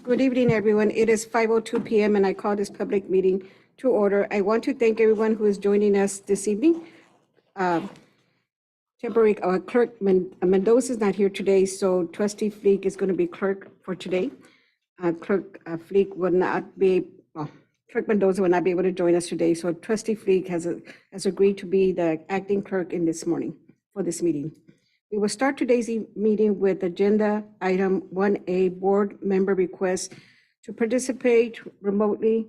Good evening, everyone. It is 5:02 p.m. and I call this public meeting to order. I want to thank everyone who is joining us this evening. Temporary Clerk Mendoza is not here today, so Trustee Fleek is going to be clerk for today. Clerk Fleek will not be, well, Clerk Mendoza will not be able to join us today, so Trustee Fleek has agreed to be the acting clerk in this morning for this meeting. We will start today's meeting with agenda item 1A, board member request to participate remotely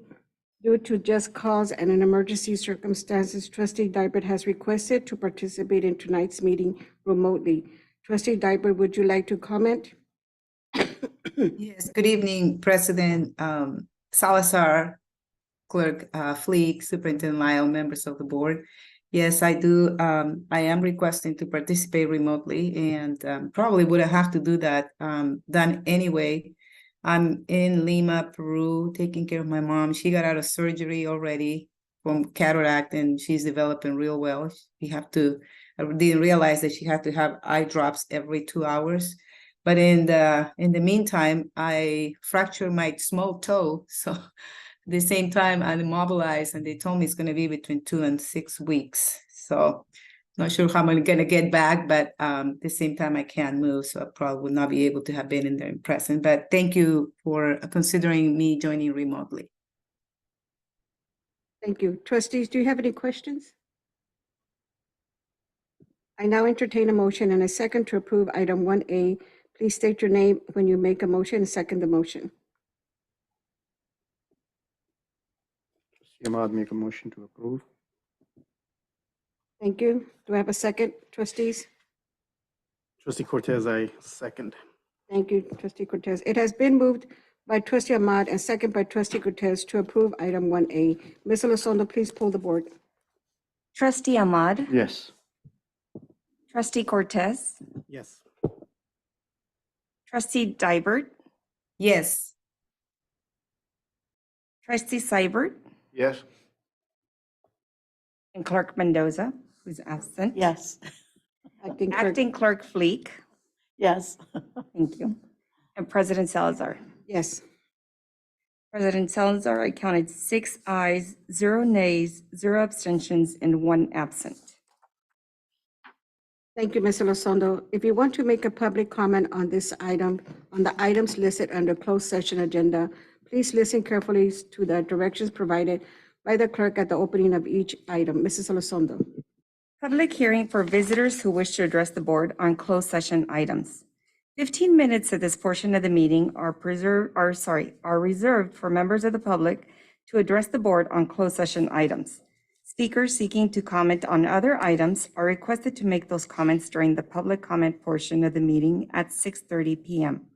due to just cause and an emergency circumstances. Trustee Dybert has requested to participate in tonight's meeting remotely. Trustee Dybert, would you like to comment? Yes, good evening, President Salazar, Clerk Fleek, Superintendent Lyle, members of the board. Yes, I do. I am requesting to participate remotely and probably would have to do that done anyway. I'm in Lima, Peru, taking care of my mom. She got out of surgery already from cataract and she's developing real well. I didn't realize that she had to have eye drops every 2 hours. But in the meantime, I fractured my small toe. So at the same time, I'm immobilized, and they told me it's going to be between 2 and 6 weeks. So not sure how I'm going to get back, but at the same time, I can't move. So I probably would not be able to have been in there in person. But thank you for considering me joining remotely. Thank you. Trustees, do you have any questions? I now entertain a motion and a second to approve item 1A. Please state your name when you make a motion and second the motion. Trustee Ahmad, make a motion to approve. Thank you. Do I have a second, trustees? Trustee Cortez, I second. Thank you, Trustee Cortez. It has been moved by Trustee Ahmad and second by Trustee Cortez to approve item 1A. Ms. Elizondo, please pull the board. Trustee Ahmad, Yes. Trustee Cortez, Yes. Trustee Dybert, Yes. Trustee Seibert, Yes. and Clerk Mendoza, who's absent. Yes. Acting Clerk. Acting Clerk Fleek, Yes. thank you. And President Salazar. Yes. President Salazar, I counted 6 ayes, 0 nays, 0 abstentions, and 1 absent. Thank you, Ms. Elizondo. If you want to make a public comment on this item, on the items listed under closed session agenda, please listen carefully to the directions provided by the clerk at the opening of each item. Mrs. Elizondo. Public hearing for visitors who wish to address the board on closed session items. 15 minutes of this portion of the meeting are reserved for members of the public to address the board on closed session items. Speakers seeking to comment on other items are requested to make those comments during the public comment portion of the meeting at 6:30 p.m.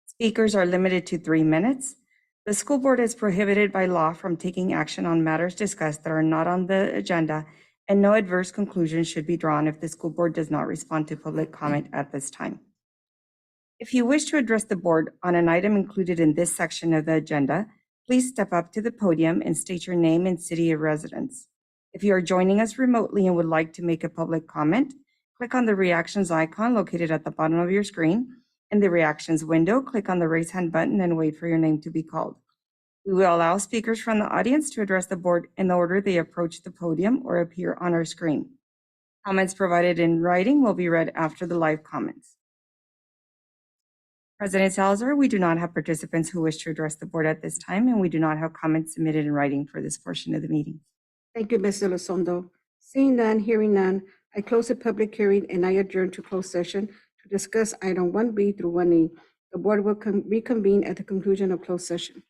Speakers are limited to 3 minutes. The school board is prohibited by law from taking action on matters discussed that are not on the agenda, and no adverse conclusion should be drawn if the school board does not respond to public comment at this time. If you wish to address the board on an item included in this section of the agenda, please step up to the podium and state your name and city of residence. If you are joining us remotely and would like to make a public comment, click on the reactions icon located at the bottom of your screen. In the reactions window, click on the raise hand button and wait for your name to be called. We will allow speakers from the audience to address the board in the order they approach the podium or appear on our screen. Comments provided in writing will be read after the live comments. President Salazar, we do not have participants who wish to address the board at this time, and we do not have comments submitted in writing for this portion of the meeting. Thank you, Ms. Elizondo. Seeing none, hearing none, I close the public hearing and I adjourn to closed session to discuss item 1B through 1E. The board will reconvene at the conclusion of closed session.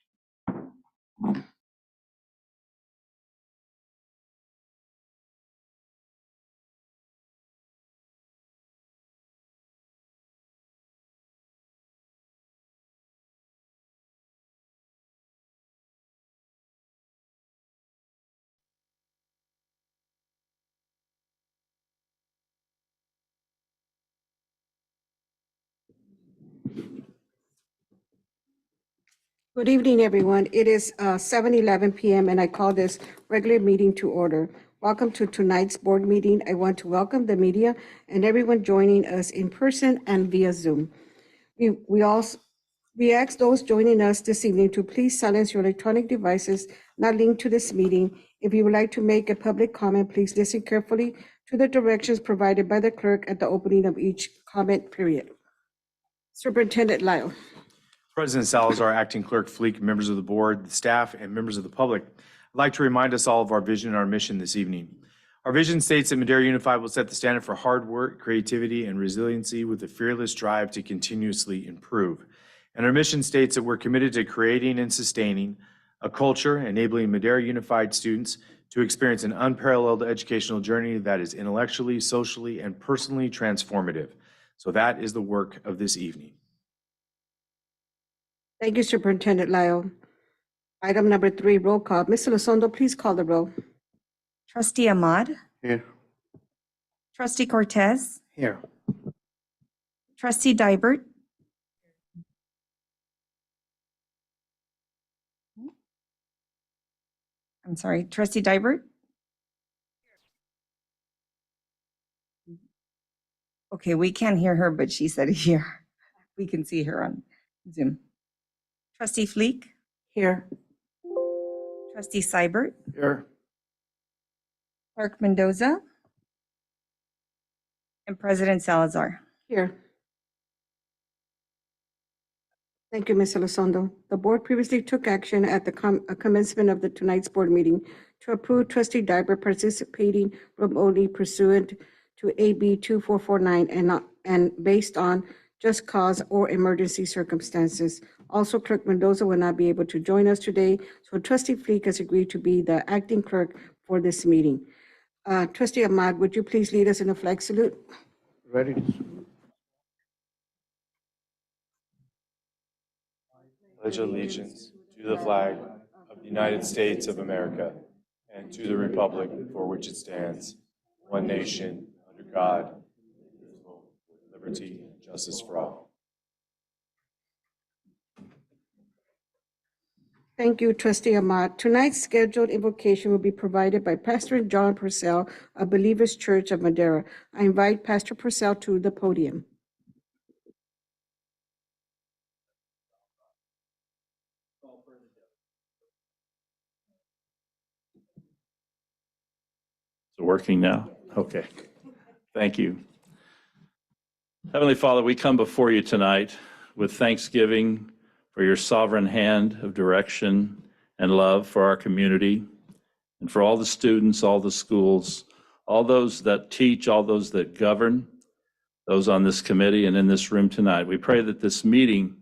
Good evening, everyone. It is 7:11 p.m. and I call this regular meeting to order. Welcome to tonight's board meeting. I want to welcome the media and everyone joining us in person and via Zoom. We also We ask those joining us this evening to please silence your electronic devices not linked to this meeting. If you would like to make a public comment, please listen carefully to the directions provided by the clerk at the opening of each comment period. Superintendent Lyle. President Salazar, Acting Clerk Fleek, members of the board, the staff, and members of the public, I'd like to remind us all of our vision and our mission this evening. Our vision states that Madera Unified will set the standard for hard work, creativity, and resiliency with a fearless drive to continuously improve. And our mission states that we're committed to creating and sustaining a culture enabling Madera Unified students to experience an unparalleled educational journey that is intellectually, socially, and personally transformative. So that is the work of this evening. Thank you, Superintendent Lyle. Item number 3, roll call. Mr. Elizondo, please call the roll. Trustee Ahmad, Here. Trustee Cortez, Here. Trustee Dybert, I'm sorry, Trustee Dybert? Okay, we can't hear her, but she said here. We can see her on Zoom. Trustee Fleek, Here. Trustee Seibert, Here. Clerk Mendoza, and President Salazar. Here. Thank you, Ms. Elizondo. The board previously took action at the commencement of tonight's board meeting to approve Trustee Dybert participating remotely pursuant to AB 2449 and based on just cause or emergency circumstances. Also, Clerk Mendoza will not be able to join us today, so Trustee Fleek has agreed to be the acting clerk for this meeting. Trustee Ahmad, would you please lead us in a flag salute? Ready? Pledge allegiance to the flag of the United States of America and to the republic for which it stands, one nation, under God, indivisible, with liberty and justice for all. Thank you, Trustee Ahmad. Tonight's scheduled invocation will be provided by Pastor John Purcell of Believers Church of Madera. I invite Pastor Purcell to the podium. Is it working now? Okay. Thank you. Heavenly Father, we come before you tonight with thanksgiving for your sovereign hand of direction and love for our community and for all the students, all the schools, all those that teach, all those that govern, those on this committee and in this room tonight. We pray that this meeting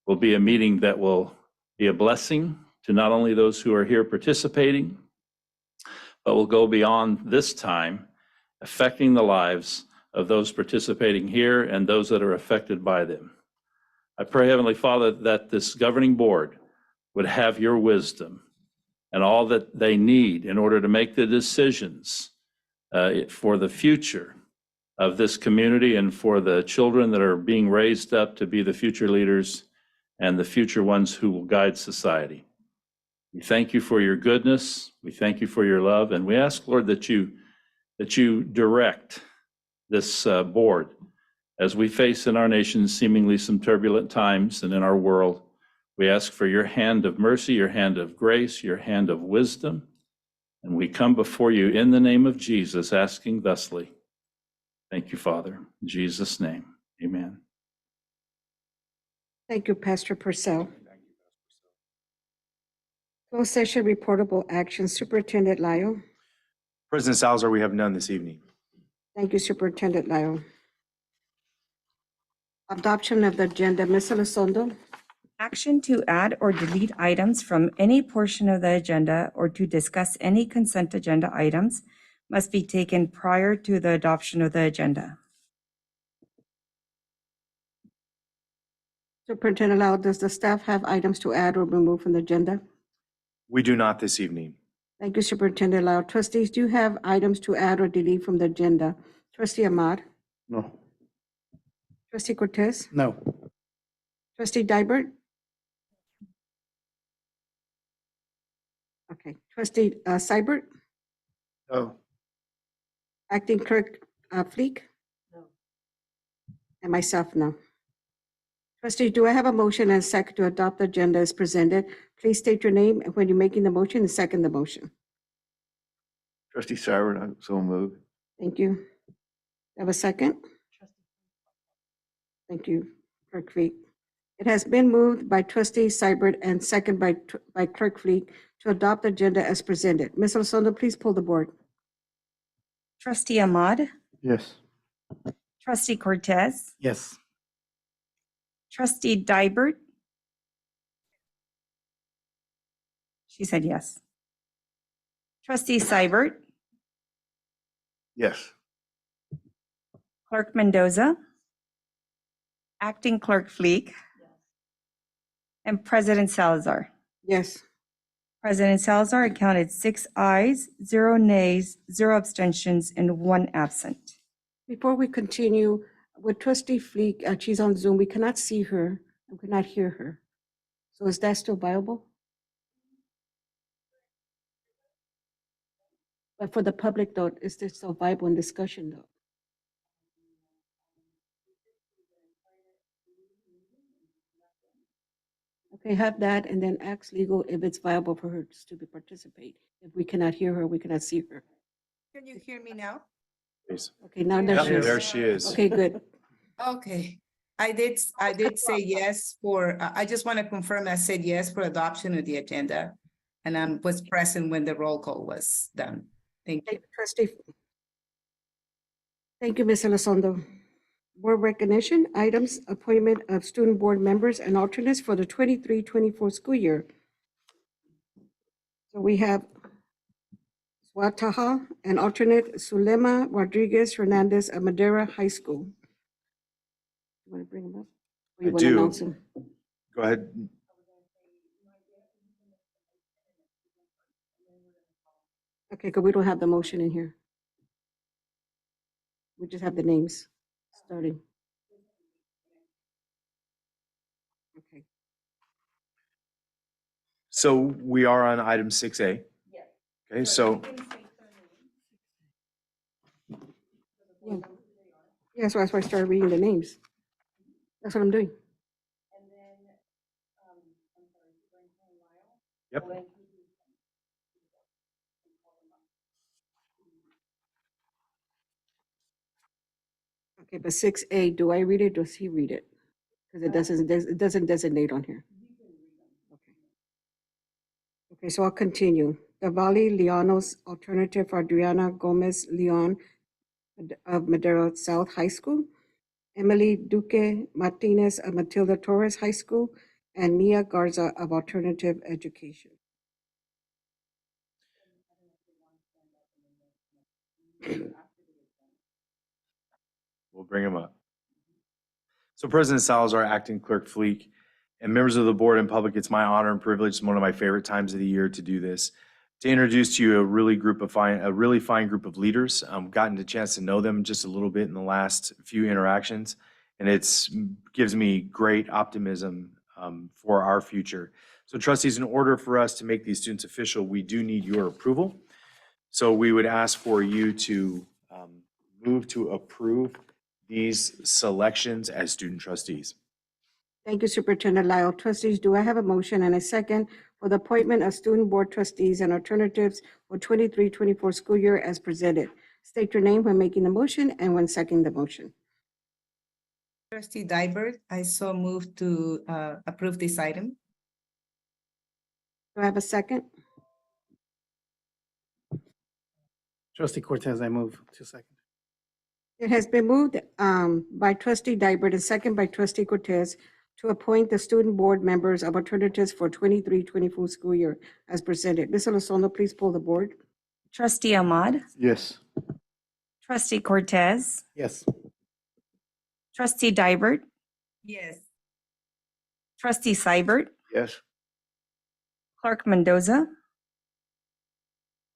will be a meeting that will be a blessing to not only those who are here participating, but will go beyond this time, affecting the lives of those participating here and those that are affected by them. I pray, Heavenly Father, that this governing board would have your wisdom and all that they need in order to make the decisions for the future of this community and for the children that are being raised up to be the future leaders and the future ones who will guide society. We thank you for your goodness. We thank you for your love. And we ask, Lord, that you direct this board as we face in our nation seemingly some turbulent times and in our world. We ask for your hand of mercy, your hand of grace, your hand of wisdom. And we come before you in the name of Jesus, asking thusly. Thank you, Father. In Jesus' name, amen. Thank you, Pastor Purcell. Closed session reportable action, Superintendent Lyle. President Salazar, we have none this evening. Thank you, Superintendent Lyle. Adoption of the agenda, Ms. Elizondo. Action to add or delete items from any portion of the agenda or to discuss any consent agenda items must be taken prior to the adoption of the agenda. Superintendent Lyle, does the staff have items to add or remove from the agenda? We do not this evening. Thank you, Superintendent Lyle. Trustees, do you have items to add or delete from the agenda? Trustee Ahmad? No. Trustee Cortez? No. Trustee Dybert? Okay. Trustee Seibert? No. Acting Clerk Fleek? No. And myself, no. Trustee, do I have a motion and a second to adopt the agenda as presented? Please state your name and when you're making the motion and second the motion. Trustee Cybert, I so move. Thank you. Have a second? Thank you, Clerk Fleet. It has been moved by Trustee Seibert and second by Clerk Fleet to adopt the agenda as presented. Ms. Elizondo, please pull the board. Trustee Ahmad, Yes. Trustee Cortez, Yes. Trustee Dybert. She said yes. Trustee Seibert, Yes. Clerk Mendoza, Acting Clerk Fleek, and President Salazar. Yes. President Salazar counted 6 ayes, 0 nays, 0 abstentions, and 1 absent. Before we continue with Trustee Fleek, she's on Zoom. We cannot see her and cannot hear her. So is that still viable? But for the public though, is this still viable in discussion though? Okay, have that and then ask legal if it's viable for her to participate. If we cannot hear her, we cannot see her. Can you hear me now? Please. Okay, now there Yep, she is. there she is. Okay, good. Okay, I did say yes for, I just want to confirm I said yes for adoption of the agenda. And I was present when the roll call was done. Thank you. Thank you, Trustee. Thank you, Ms. Elizondo. Board recognition items, appointment of student board members and alternates for the 23-24 school year. So we have Swataha and alternate Sulema Rodriguez Hernandez of Madera High School. You want to bring them up? Or you I want to do. announce them? Go ahead. Okay, because we don't have the motion in here. We just have the names starting. Okay. So we are on item 6A. Okay, so Yeah. Yeah, so that's why I started reading the names. That's what I'm doing. Yep. Okay, but 6A, do I read it? Does he read it? Because it doesn't designate on here. Okay. Okay, so I'll continue. Davali Leonos alternative for Adriana Gomez Leon of Madera South High School, Emily Duque Martinez of Matilda Torres High School, and Mia Garza of Alternative Education. we'll bring him up. So President Salazar, Acting Clerk Fleek, and members of the board and public, it's my honor and privilege, it's one of my favorite times of the year to do this, to introduce to you a really fine group of leaders. I've gotten the chance to know them just a little bit in the last few interactions, and it's gives me great optimism for our future. So trustees, in order for us to make these students official, we do need your approval. So we would ask for you to move to approve these selections as student trustees. Thank you, Superintendent Lyle. Trustees, do I have a motion and a second for the appointment of student board trustees and alternatives for 23-24 school year as presented? State your name when making the motion and when seconding the motion. Trustee Dybert, I so move to approve this item. Do I have a second? Trustee Cortez, I move to second. It has been moved by Trustee Dybert and second by Trustee Cortez to appoint the student board members of alternatives for 23-24 school year as presented. Ms. Elizondo, please pull the board. Trustee Ahmad, Yes. Trustee Cortez, Yes. Trustee Dybert, Yes. Trustee Seibert, Yes. Clerk Mendoza,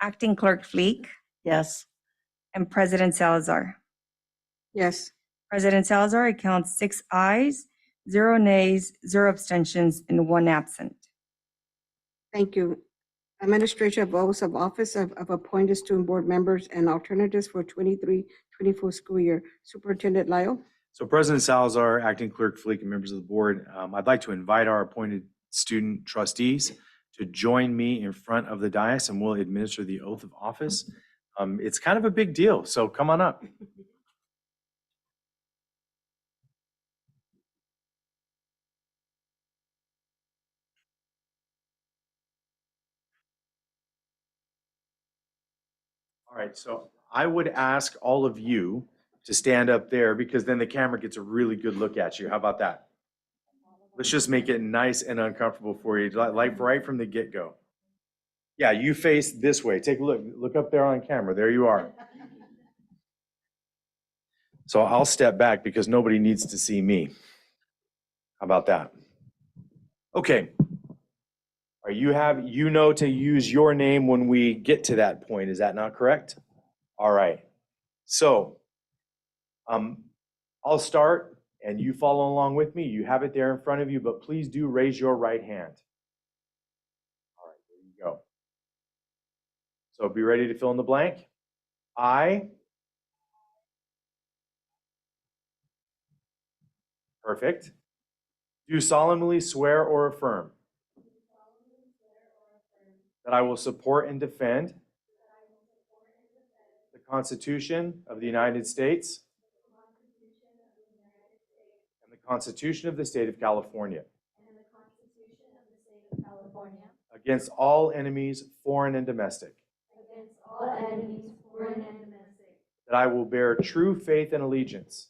Acting Clerk Fleek, Yes. and President Salazar. Yes. President Salazar counts 6 ayes, 0 nays, 0 abstentions, and 1 absent. Thank you. Administration of oaths of office of appointed student board members and alternatives for 23-24 school year. Superintendent Lyle? So President Salazar, Acting Clerk Fleek, and members of the board, I'd like to invite our appointed student trustees to join me in front of the dais, and we'll administer the oath of office. It's kind of a big deal, so come on up. All right, so I would ask all of you to stand up there because then the camera gets a really good look at you. How about that? Let's just make it nice and uncomfortable for you, like right from the get-go. Yeah, you face this way. Take a look. Look up there on camera. There you are. So I'll step back because nobody needs to see me. How about that? Okay. All right, you know to use your name when we get to that point. Is that not correct? All right. So I'll start and you follow along with me. You have it there in front of you, but please do raise your right hand. All right, there you go. So be ready to fill in the blank. Perfect. Do solemnly swear or affirm that I will support and defend the Constitution of the United States and the Constitution of the State of California against all enemies, foreign and domestic. That I will bear true faith and allegiance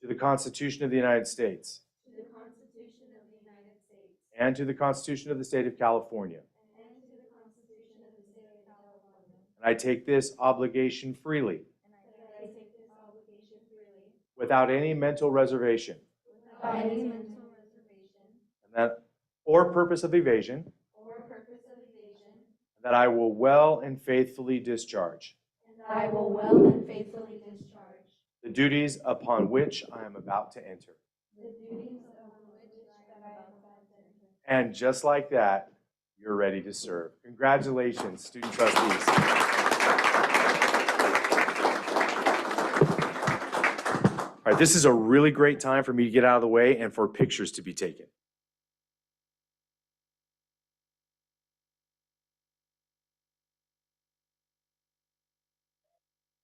to the Constitution of the United States and to the Constitution of the State of California. And I take this obligation freely, without any mental reservation, and that or purpose of evasion, that I will well and faithfully discharge the duties upon which I am about to enter. And just like that, you're ready to serve. Congratulations, student trustees. All right, this is a really great time for me to get out of the way and for pictures to be taken.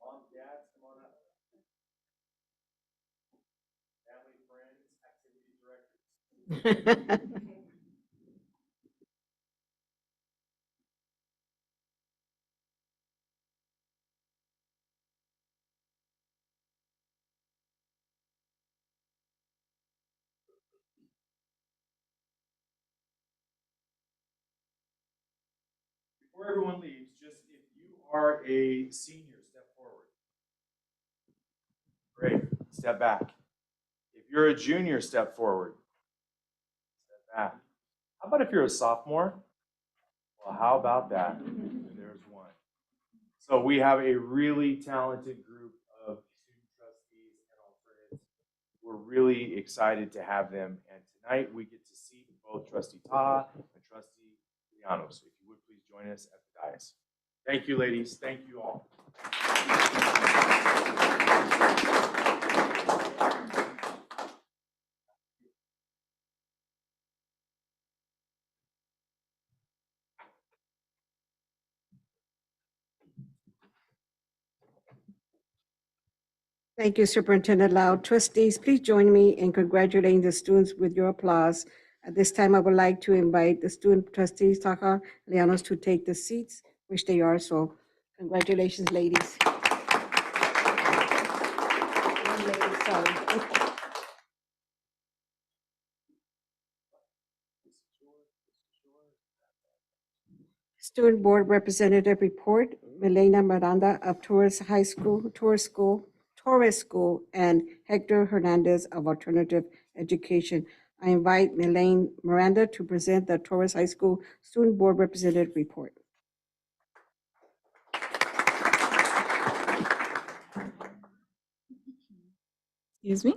Mom, Dad, come on up. Family, friends, activity directors. Before everyone leaves, just if you are a senior, step forward. Great, step back. If you're a junior, step forward. Step back. How about if you're a sophomore? Well, how about that? There's one. So we have a really talented group of student trustees and alternatives. We're really excited to have them. And tonight we get to see both Trustee Taha and Trustee Llanos. So if you would please join us at the dais. Thank you, ladies. Thank you all. Thank you, Superintendent Lau. Trustees, please join me in congratulating the students with your applause. At this time, I would like to invite the student trustees, Taha, Llanos, to take the seats, which they are. So congratulations, ladies. Sorry. Student Board Representative Report, Milena Miranda of Torres School, and Hector Hernandez of Alternative Education. I invite Milena Miranda to present the Torres High School Student Board Representative Report. Excuse me.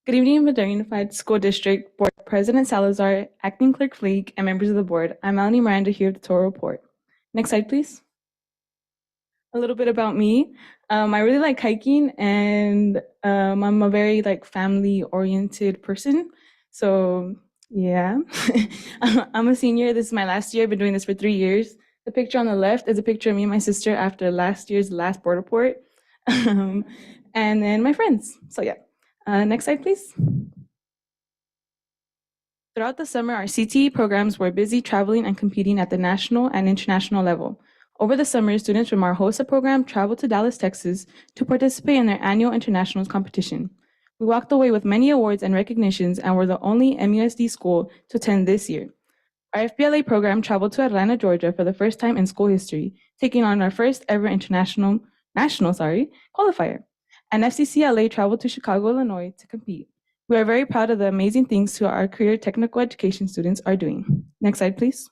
Good evening, Madera Unified School District Board President Salazar, Acting Clerk Fleek, and members of the board. I'm Melanie Miranda here with the Toro Report. Next slide, please. a little bit about me. I really like hiking, and I'm a very like family-oriented person. So yeah, I'm a senior. This is my last year. I've been doing this for 3 years. The picture on the left is a picture of me and my sister after last year's last board report, and then my friends. So yeah, next slide, please. Throughout the summer, our CTE programs were busy traveling and competing at the national and international level. Over the summer, students from our HOSA program traveled to Dallas, Texas to participate in their annual international competition. We walked away with many awards and recognitions and were the only MUSD school to attend this year. Our FBLA program traveled to Atlanta, Georgia for the first time in school history, taking on our first ever national qualifier. And FCCLA traveled to Chicago, Illinois to compete. We are very proud of the amazing things our career technical education students are doing. Next slide, please.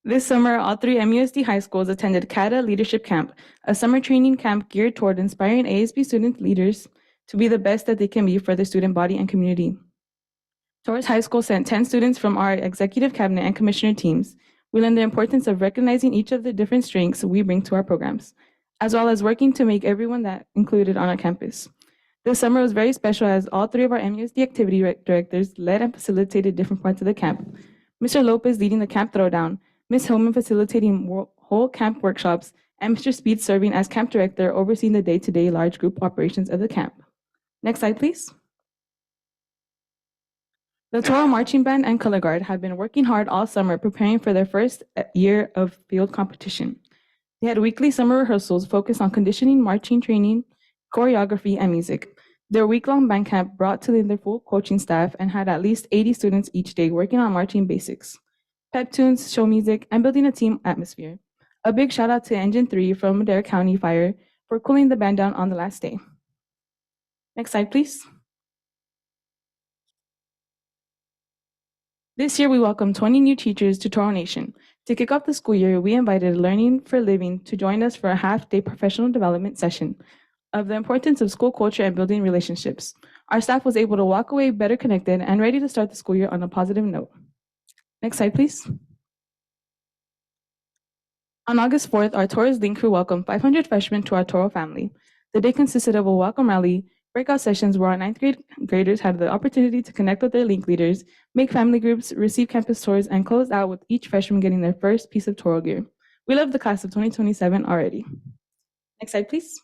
This summer, all 3 MUSD high schools attended CADA Leadership Camp, a summer training camp geared toward inspiring ASB student leaders to be the best that they can be for the student body and community. Torres High School sent 10 students from our executive cabinet and commissioner teams. We learned the importance of recognizing each of the different strengths we bring to our programs, as well as working to make everyone that included on our campus. This summer was very special as all 3 of our MUSD activity directors led and facilitated different parts of the camp. Mr. Lopez leading the camp throwdown, Ms. Hillman facilitating whole camp workshops, and Mr. Speed serving as camp director overseeing the day-to-day large group operations of the camp. Next slide, please. The Toro Marching Band and Color Guard have been working hard all summer preparing for their first year of field competition. They had weekly summer rehearsals focused on conditioning, marching training, choreography, and music. Their week-long band camp brought to their full coaching staff and had at least 80 students each day working on marching basics, pep tunes, show music, and building a team atmosphere. A big shout out to Engine 3 from Madera County Fire for cooling the band down on the last day. Next slide, please. This year, we welcomed 20 new teachers to Toro Nation. To kick off the school year, we invited Learning for Living to join us for a half-day professional development session of the importance of school culture and building relationships. Our staff was able to walk away better connected and ready to start the school year on a positive note. Next slide, please. On August 4th, our Toro's Link crew welcomed 500 freshmen to our Toro family. The day consisted of a welcome rally, breakout sessions where our 9th grade graders had the opportunity to connect with their Link leaders, make family groups, receive campus tours, and close out with each freshman getting their first piece of Toro gear. We love the class of 2027 already. Next slide, please.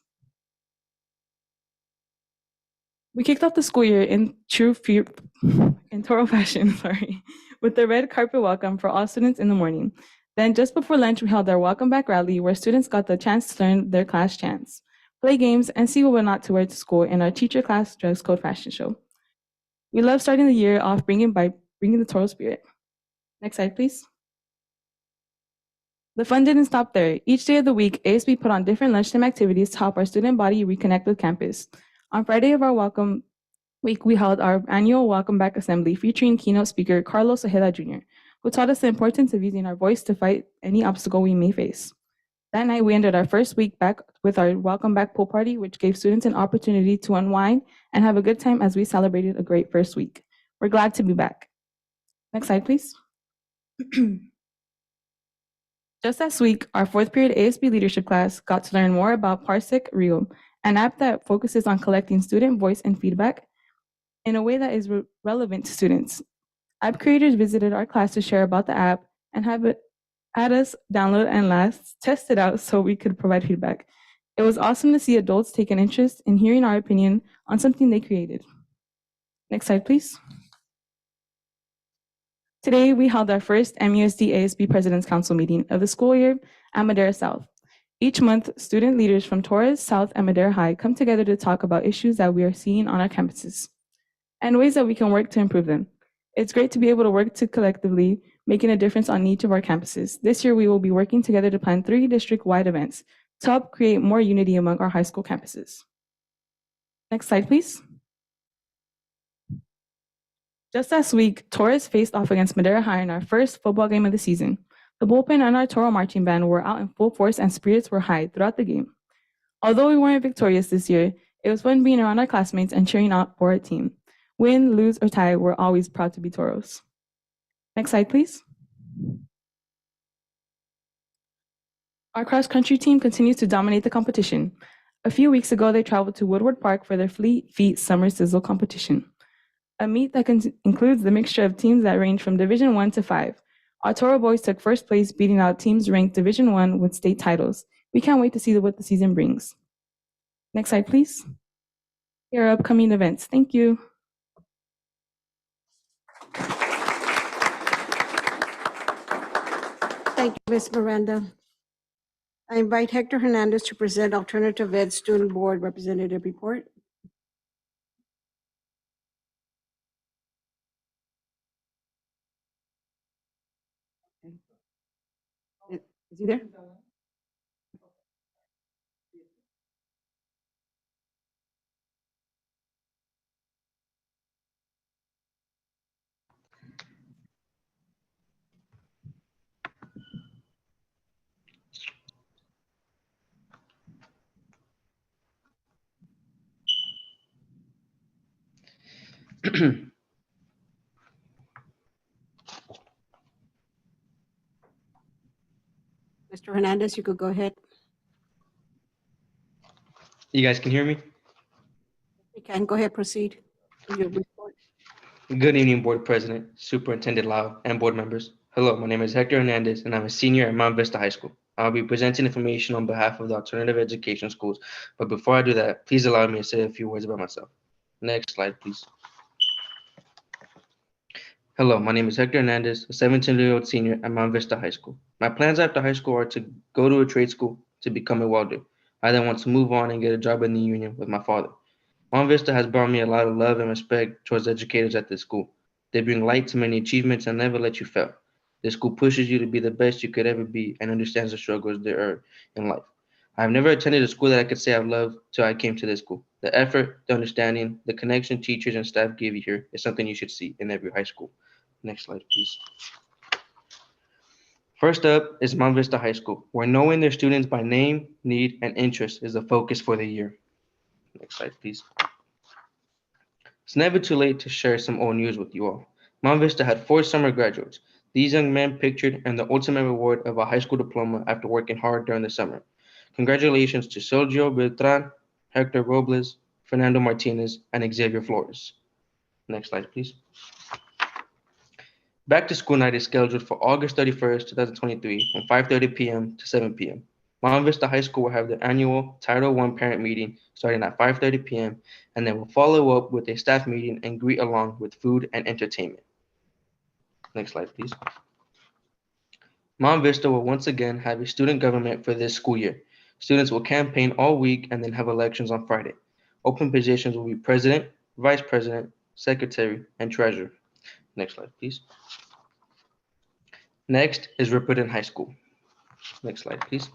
We kicked off the school year in Toro fashion, with the red carpet welcome for all students in the morning. Then just before lunch, we held our welcome back rally where students got the chance to learn their class chants, play games, and see what not to wear to school in our teacher class dress code fashion show. We love starting the year off bringing the Toro spirit. Next slide, please. The fun didn't stop there. Each day of the week, ASB put on different lunchtime activities to help our student body reconnect with campus. On Friday of our welcome week, we held our annual welcome back assembly featuring keynote speaker Carlos Ojeda Jr., who taught us the importance of using our voice to fight any obstacle we may face. That night, we ended our first week back with our welcome back pool party, which gave students an opportunity to unwind and have a good time as we celebrated a great first week. We're glad to be back. Next slide, please. Just last week, our 4th period ASB leadership class got to learn more about Parsec Rio, an app that focuses on collecting student voice and feedback in a way that is relevant to students. App creators visited our class to share about the app and had us download and test it out so we could provide feedback. It was awesome to see adults take an interest in hearing our opinion on something they created. Next slide, please. Today, we held our first MUSD ASB President's Council meeting of the school year at Madera South. Each month, student leaders from Torres, South, and Madera High come together to talk about issues that we are seeing on our campuses and ways that we can work to improve them. It's great to be able to work collectively, making a difference on each of our campuses. This year, we will be working together to plan 3 district-wide events to help create more unity among our high school campuses. Next slide, please. Just last week, Torres faced off against Madera High in our first football game of the season. The bullpen and our Toro marching band were out in full force and spirits were high throughout the game. Although we weren't victorious this year, it was fun being around our classmates and cheering out for our team. Win, lose, or tie, we're always proud to be Toros. Next slide, please. Our cross-country team continues to dominate the competition. A few weeks ago, they traveled to Woodward Park for their Fleet Feet Summer Sizzle competition, a meet that includes the mixture of teams that range from Division 1 to 5. Our Toro boys took first place, beating out teams ranked Division 1 with state titles. We can't wait to see what the season brings. Next slide, please. Here are upcoming events. Thank you. Thank you, Ms. Miranda. I invite Hector Hernandez to present Alternative Ed Student Board Representative Report. Is he there? Mr. Hernandez, you could go ahead. You guys can hear me? You can go ahead, proceed with your report. Good evening, Board President, Superintendent Lau, and board members. Hello, my name is Hector Hernandez, and I'm a senior at Mount Vista High School. I'll be presenting information on behalf of the alternative education schools, but before I do that, please allow me to say a few words about myself. Next slide, please. Hello, my name is Hector Hernandez, a 17-year-old senior at Mount Vista High School. My plans after high school are to go to a trade school to become a welder. I then want to move on and get a job in the union with my father. Mount Vista has brought me a lot of love and respect towards educators at this school. They bring light to many achievements and never let you fail. This school pushes you to be the best you could ever be and understands the struggles there are in life. I've never attended a school that I could say I've loved till I came to this school. The effort, the understanding, the connection teachers and staff give you here is something you should see in every high school. Next slide, please. First up is Mount Vista High School, where knowing their students by name, need, and interest is the focus for the year. Next slide, please. It's never too late to share some old news with you all. Mount Vista had 4 summer graduates. These young men pictured in the ultimate reward of a high school diploma after working hard during the summer. Congratulations to Sergio Beltran, Hector Robles, Fernando Martinez, and Xavier Flores. Next slide, please. Back to school night is scheduled for August 31st, 2023 from 5:30 p.m. to 7 p.m. Mount Vista High School will have their annual Title I parent meeting starting at 5:30 p.m. and then will follow up with a staff meeting and greet along with food and entertainment. Next slide, please. Mount Vista will once again have a student government for this school year. Students will campaign all week and then have elections on Friday. Open positions will be president, vice president, secretary, and treasurer. Next slide, please. Next is Ripperton High School. Next slide, please.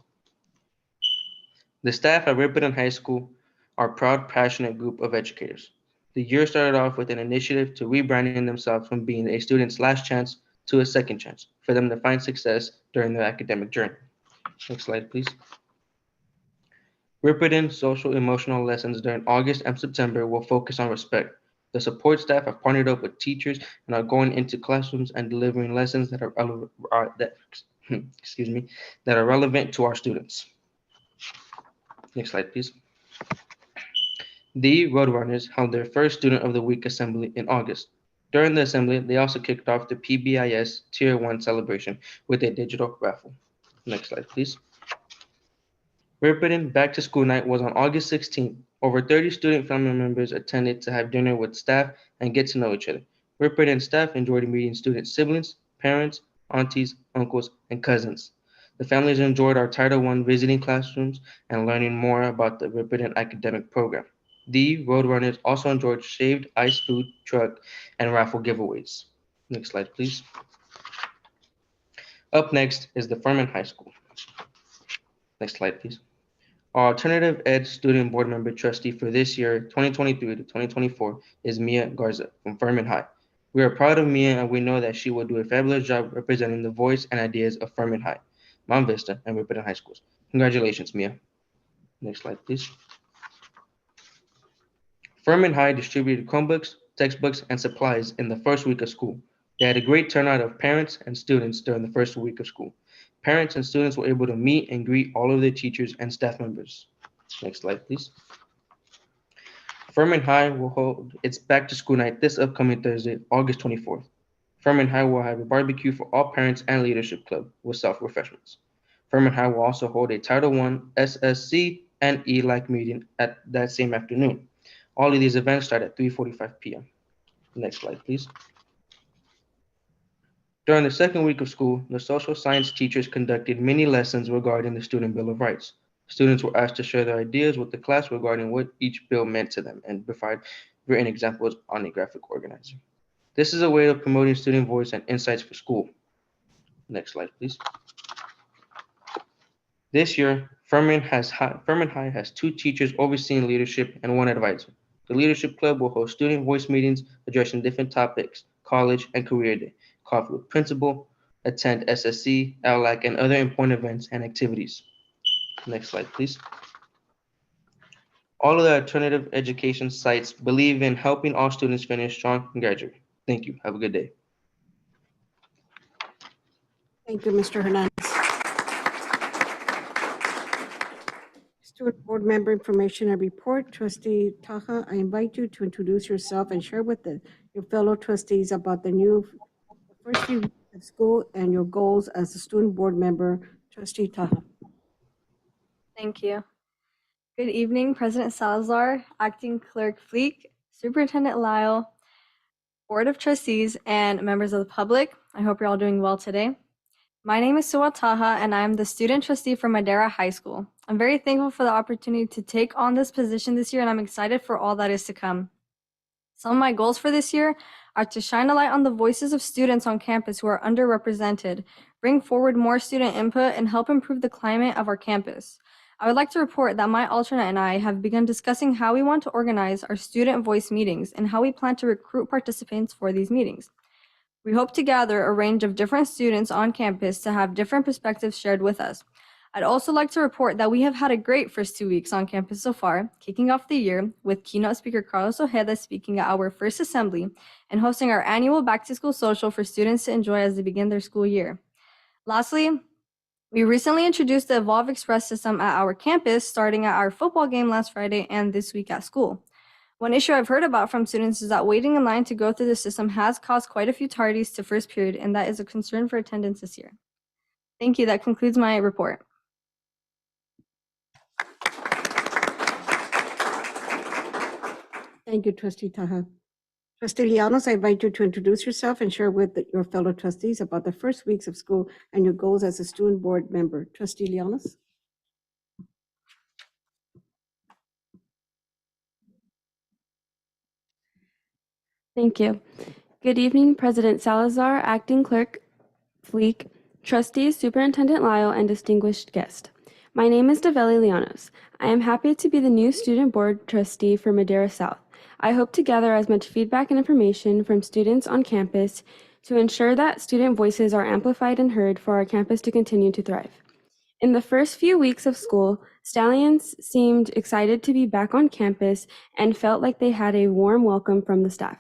The staff at Ripperton High School are a proud, passionate group of educators. The year started off with an initiative to rebranding themselves from being a student's last chance to a second chance for them to find success during their academic journey. Next slide, please. Ripperton social emotional lessons during August and September will focus on respect. The support staff have partnered up with teachers and are going into classrooms and delivering lessons that are relevant to our students. Next slide, please. The Roadrunners held their first Student of the Week assembly in August. During the assembly, they also kicked off the PBIS Tier 1 celebration with a digital raffle. Next slide, please. Ripperton Back to School Night was on August 16th. Over 30 student family members attended to have dinner with staff and get to know each other. Ripperton staff enjoyed meeting student siblings, parents, aunties, uncles, and cousins. The families enjoyed our Title I visiting classrooms and learning more about the Ripperton academic program. The Roadrunners also enjoyed shaved ice food truck and raffle giveaways. Next slide, please. Up next is the Furman High School. Next slide, please. Our Alternative Ed Student Board Member Trustee for this year, 2023 to 2024, is Mia Garza from Furman High. We are proud of Mia and we know that she will do a fabulous job representing the voice and ideas of Furman High, Mount Vista, and Ripperton High Schools. Congratulations, Mia. Next slide, please. Furman High distributed Chromebooks, textbooks, and supplies in the first week of school. They had a great turnout of parents and students during the first week of school. Parents and students were able to meet and greet all of their teachers and staff members. Next slide, please. Furman High will hold its back to school night this upcoming Thursday, August 24th. Furman High will have a barbecue for all parents and leadership club with self-refreshments. Furman High will also hold a Title I, SSC, and ELAC meeting at that same afternoon. All of these events start at 3:45 p.m. Next slide, please. During the second week of school, the social science teachers conducted many lessons regarding the Student Bill of Rights. Students were asked to share their ideas with the class regarding what each bill meant to them and provide written examples on a graphic organizer. This is a way of promoting student voice and insights for school. Next slide, please. This year, Furman High has 2 teachers overseeing leadership and 1 advisor. The Leadership Club will host student voice meetings addressing different topics, college and career day, coffee with principal, attend SSC, LLAC, and other important events and activities. Next slide, please. All of the alternative education sites believe in helping all students finish strong and graduate. Thank you. Have a good day. Thank you, Mr. Hernandez. Student Board Member Information and Report. Trustee Taha, I invite you to introduce yourself and share with your fellow trustees about the first few weeks of school and your goals as a student board member. Trustee Taha. Thank you. Good evening, President Salazar, Acting Clerk Fleek, Superintendent Lyle, Board of Trustees, and members of the public. I hope you're all doing well today. My name is Suwa Taha, and I'm the student trustee for Madera High School. I'm very thankful for the opportunity to take on this position this year, and I'm excited for all that is to come. Some of my goals for this year are to shine a light on the voices of students on campus who are underrepresented, bring forward more student input, and help improve the climate of our campus. I would like to report that my alternate and I have begun discussing how we want to organize our student voice meetings and how we plan to recruit participants for these meetings. We hope to gather a range of different students on campus to have different perspectives shared with us. I'd also like to report that we have had a great first 2 weeks on campus so far, kicking off the year with keynote speaker Carlos Ojeda speaking at our first assembly and hosting our annual back to school social for students to enjoy as they begin their school year. Lastly, we recently introduced the Evolve Express system at our campus, starting at our football game last Friday and this week at school. One issue I've heard about from students is that waiting in line to go through the system has caused quite a few tardies to first period, and that is a concern for attendance this year. Thank you. That concludes my report. Thank you, Trustee Taha. Trustee Llanos, I invite you to introduce yourself and share with your fellow trustees about the first weeks of school and your goals as a student board member. Trustee Llanos. Thank you. Good evening, President Salazar, Acting Clerk Fleek, Trustees, Superintendent Lyle, and distinguished guest. My name is Develi Llanos. I am happy to be the new Student Board Trustee for Madera South. I hope to gather as much feedback and information from students on campus to ensure that student voices are amplified and heard for our campus to continue to thrive. In the first few weeks of school, Stallions seemed excited to be back on campus and felt like they had a warm welcome from the staff.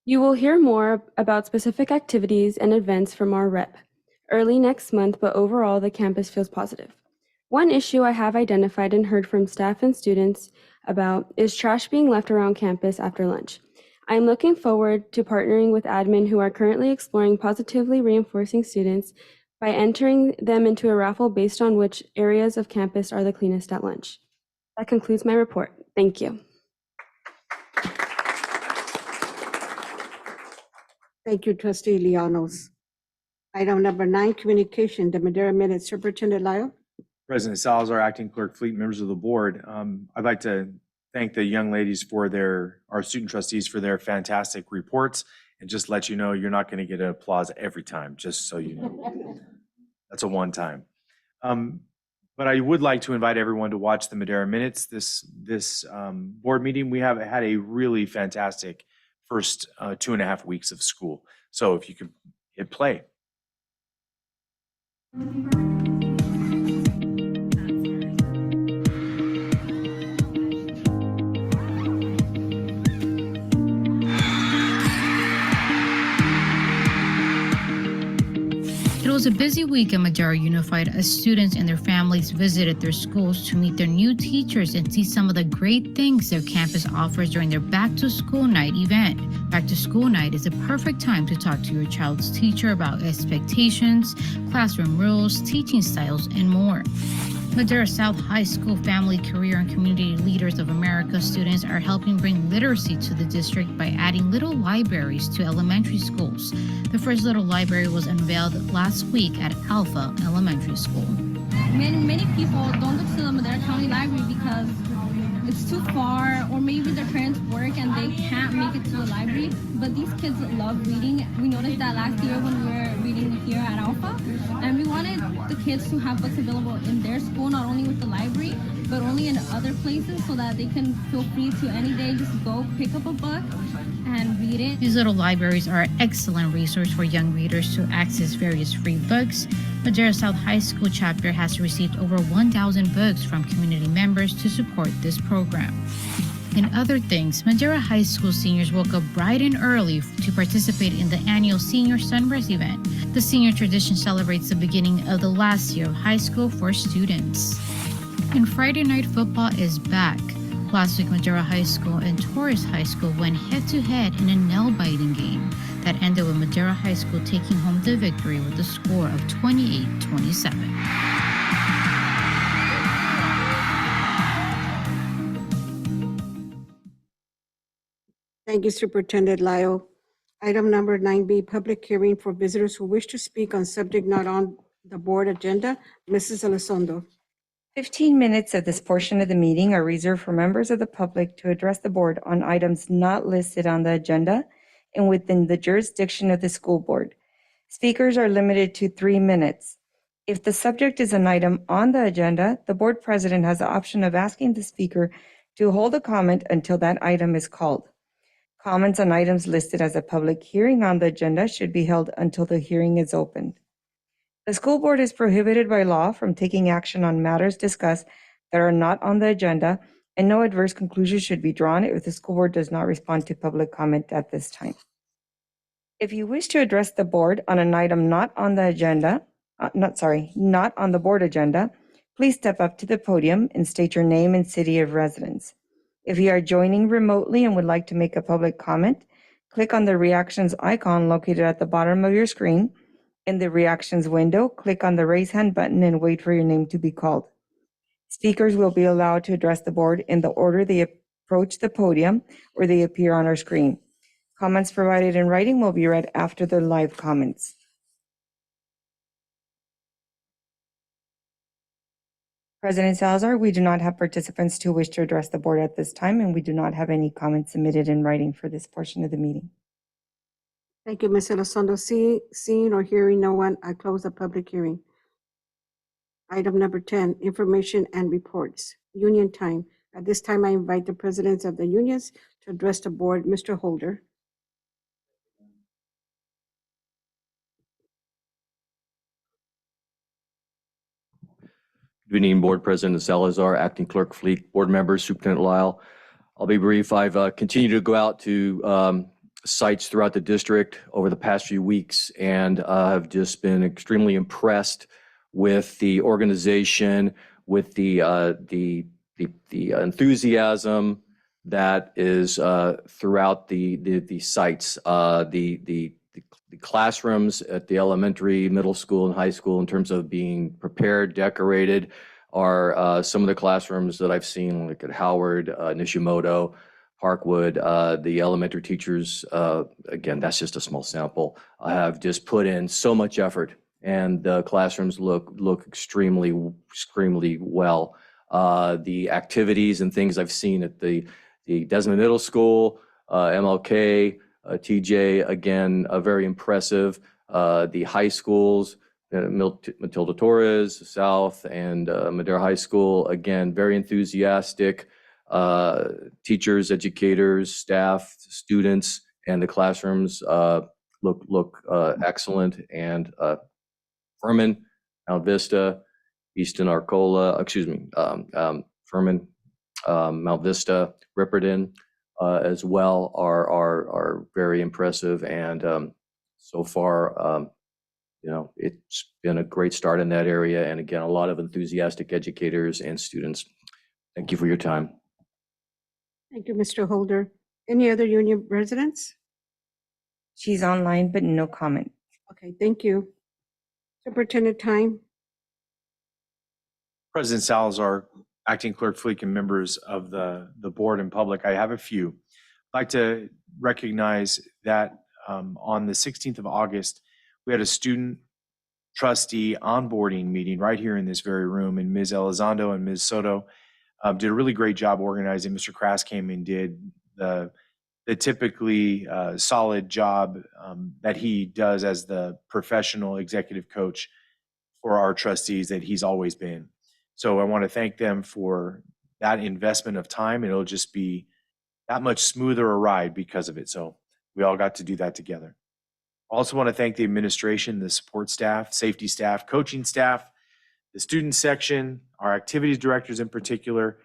You will hear more about specific activities and events from our rep early next month, but overall, the campus feels positive. One issue I have identified and heard from staff and students about is trash being left around campus after lunch. I am looking forward to partnering with admin who are currently exploring positively reinforcing students by entering them into a raffle based on which areas of campus are the cleanest at lunch. That concludes my report. Thank you. Thank you, Trustee Llanos. Item number 9, communication, the Madera Minute. Superintendent Lyle. President Salazar, Acting Clerk Fleet, members of the board. I'd like to thank the young ladies our student trustees for their fantastic reports, and just let you know, you're not going to get an applause every time, just so you know. That's a one-time. But I would like to invite everyone to watch the Madera Minutes. This board meeting, we have had a really fantastic first 2.5 weeks of school. So if you could hit play. It was was a busy week at Madera Unified as students and their families visited their schools to meet their new teachers and see some of the great things their campus offers during their Back to School Night event. Back to School Night is the perfect time to talk to your child's teacher about expectations, classroom rules, teaching styles, and more. Madera South High School Family, Career, and Community Leaders of America students are helping bring literacy to the district by adding little libraries to elementary schools. The first little library was unveiled last week at Alpha Elementary School. Many people don't go to the Madera County Library because it's too far, or maybe their parents work and they can't make it to the library. But these kids love reading. We noticed that last year when we were reading here at Alpha, and we wanted the kids to have books available in their school, not only with the library, but only in other places, so that they can feel free to any day just go pick up a book and read it. These little libraries are an excellent resource for young readers to access various free books. Madera South High School chapter has received over 1,000 books from community members to support this program. In other things, Madera High School seniors woke up bright and early to participate in the annual Senior Sunrise event. The senior tradition celebrates the beginning of the last year of high school for students. And Friday night football is back. Last week, Madera High School and Torres High School went head-to-head in a nail-biting game that ended with Madera High School taking home the victory with a score of 28-27. Thank you, Superintendent Lyle. Item number 9B, public hearing for visitors who wish to speak on subject not on the board agenda. Mrs. Elizondo. 15 minutes of this portion of the meeting are reserved for members of the public to address the board on items not listed on the agenda and within the jurisdiction of the school board. Speakers are limited to 3 minutes. If the subject is an item on the agenda, the board president has the option of asking the speaker to hold a comment until that item is called. Comments on items listed as a public hearing on the agenda should be held until the hearing is opened. The school board is prohibited by law from taking action on matters discussed that are not on the agenda, and no adverse conclusion should be drawn if the school board does not respond to public comment at this time. If you wish to address the board on an item not on the agenda, not on the board agenda, please step up to the podium and state your name and city of residence. If you are joining remotely and would like to make a public comment, click on the reactions icon located at the bottom of your screen. In the reactions window, click on the raise hand button and wait for your name to be called. Speakers will be allowed to address the board in the order they approach the podium or they appear on our screen. Comments provided in writing will be read after the live comments. President Salazar, we do not have participants who wish to address the board at this time, and we do not have any comments submitted in writing for this portion of the meeting. Thank you, Ms. Elizondo. Seeing or hearing no one, I close the public hearing. Item number 10, information and reports. Union time. At this time, I invite the presidents of the unions to address the board. Mr. Holder. Good evening, Board President Salazar, Acting Clerk Fleek, Board Members, Superintendent Lyle. I'll be brief. I've continued to go out to sites throughout the district over the past few weeks, and have just been extremely impressed with the organization, with the enthusiasm that is throughout the sites, the classrooms at the elementary, middle school, and high school in terms of being prepared, decorated, are some of the classrooms that I've seen, like at Howard, Nishimoto, Parkwood. The elementary teachers, again, that's just a small sample, have just put in so much effort, and the classrooms look extremely well. The activities and things I've seen at the Desmond Middle School, MLK, TJ, again, very impressive. The high schools, Matilda Torres, South, and Madera High School, again, very enthusiastic. Teachers, educators, staff, students, and the classrooms look excellent. And Furman, Mount Vista, Easton Arcola, Furman, Mount Vista, Ripperton, as well are very impressive, and so far it's been a great start in that area. And again, a lot of enthusiastic educators and students. Thank you for your time. Thank you, Mr. Holder. Any other union residents? She's online, but no comment. Okay, thank you. Superintendent Time. President Salazar, Acting Clerk Fleek, and members of the board and public, I have a few. I'd like to recognize that on the 16th of August, we had a student trustee onboarding meeting right here in this very room, and Ms. Elizondo and Ms. Soto did a really great job organizing. Mr. Krass came and did the typically solid job that he does as the professional executive coach for our trustees that he's always been. So I want to thank them for that investment of time. It'll just be that much smoother a ride because of it. So we all got to do that together. I also want to thank the administration, the support staff, safety staff, coaching staff, the student section, our activities directors in particular,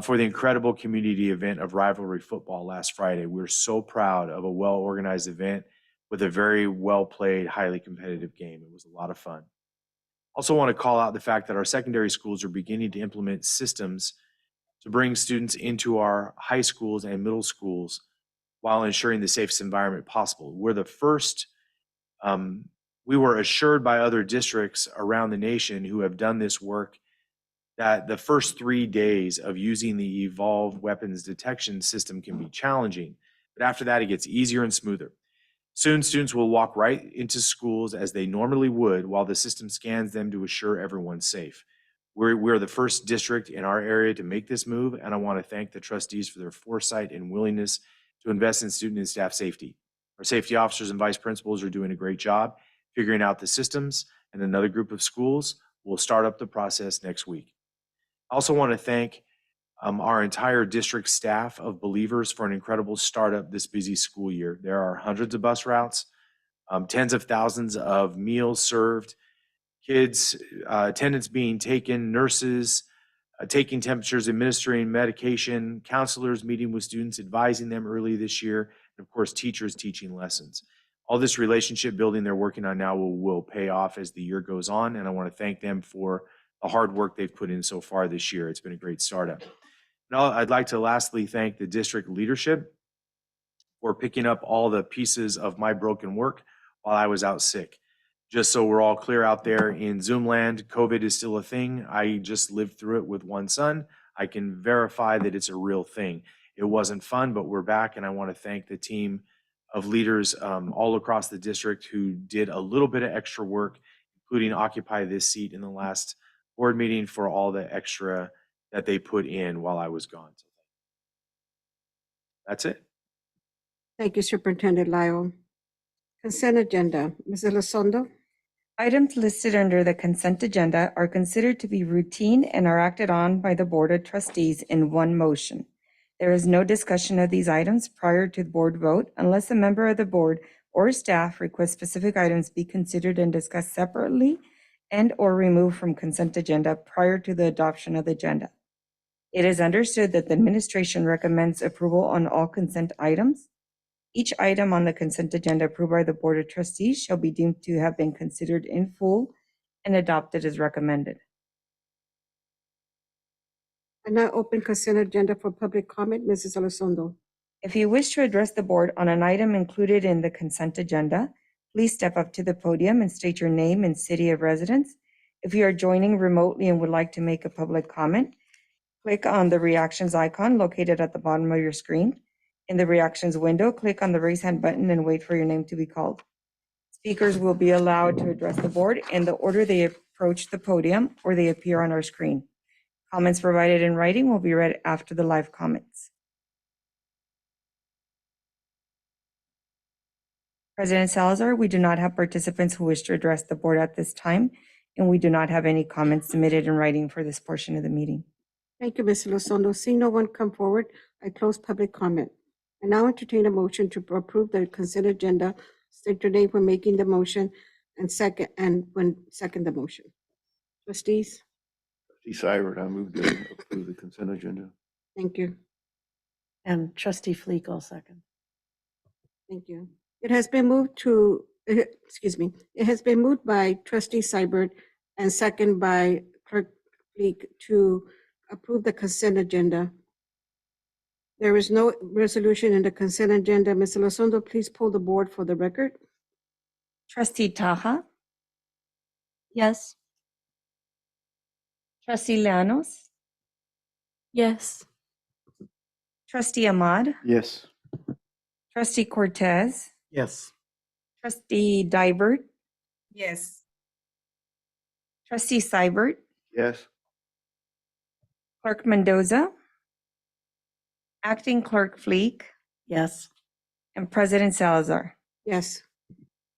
for the incredible community event of rivalry football last Friday. We're so proud of a well-organized event with a very well-played, highly competitive game. It was a lot of fun. Also want to call out the fact that our secondary schools are beginning to implement systems to bring students into our high schools and middle schools while ensuring the safest environment possible. We're the first, we were assured by other districts around the nation who have done this work that the first 3 days of using the evolved weapons detection system can be challenging, but after that, it gets easier and smoother. Soon, students will walk right into schools as they normally would while the system scans them to assure everyone's safe. We're the first district in our area to make this move, and I want to thank the trustees for their foresight and willingness to invest in student and staff safety. Our safety officers and vice principals are doing a great job figuring out the systems, and another group of schools will start up the process next week. I also want to thank our entire district staff of Believers for an incredible startup this busy school year. There are hundreds of bus routes, tens of thousands of meals served, kids, attendance being taken, nurses taking temperatures, administering medication, counselors meeting with students, advising them early this year, and of course, teachers teaching lessons. All this relationship building they're working on now will pay off as the year goes on, and I want to thank them for the hard work they've put in so far this year. It's been a great startup. Now, I'd like to lastly thank the district leadership for picking up all the pieces of my broken work while I was out sick. Just so we're all clear out there in Zoom land, COVID is still a thing. I just lived through it with one son. I can verify that it's a real thing. It wasn't fun, but we're back, and I want to thank the team of leaders all across the district who did a little bit of extra work, including occupy this seat in the last board meeting for all the extra that they put in while I was gone. That's it. Thank you, Superintendent Lyle. Consent agenda, Ms. Elizondo. Items listed under the consent agenda are considered to be routine and are acted on by the Board of Trustees in one motion. There is no discussion of these items prior to the board vote unless a member of the board or staff requests specific items be considered and discussed separately and or removed from consent agenda prior to the adoption of the agenda. It is understood that the administration recommends approval on all consent items. Each item on the consent agenda approved by the Board of Trustees shall be deemed to have been considered in full and adopted as recommended. I now open consent agenda for public comment. Mrs. Elizondo. If you wish to address the board on an item included in the consent agenda, please step up to the podium and state your name and city of residence. If you are joining remotely and would like to make a public comment, click on the reactions icon located at the bottom of your screen. In the reactions window, click on the raise hand button and wait for your name to be called. Speakers will be allowed to address the board in the order they approach the podium or they appear on our screen. Comments provided in writing will be read after the live comments. President Salazar, we do not have participants who wish to address the board at this time, and we do not have any comments submitted in writing for this portion of the meeting. Thank you, Ms. Elizondo. Seeing no one come forward, I close public comment. I now entertain a motion to approve the consent agenda. State your name when making the motion and second the motion. Trustees, Trustee Seibert, I move to approve the consent agenda. thank you. And Trustee Fleek, I'll second. Thank you. It has been moved to excuse me, it has been moved by trustee Seibert and second by clerk Fleek to approve the consent agenda. There is no resolution in the consent agenda. Ms. Elizondo, please pull the board for the record. Trustee Taha, Yes. trustee Llanos, Yes. trustee Ahmad, Yes. trustee Cortez, Yes. trustee Dybert, Yes. trustee Seibert, Yes. clerk Mendoza, acting clerk Fleek, Yes. and President Salazar. Yes.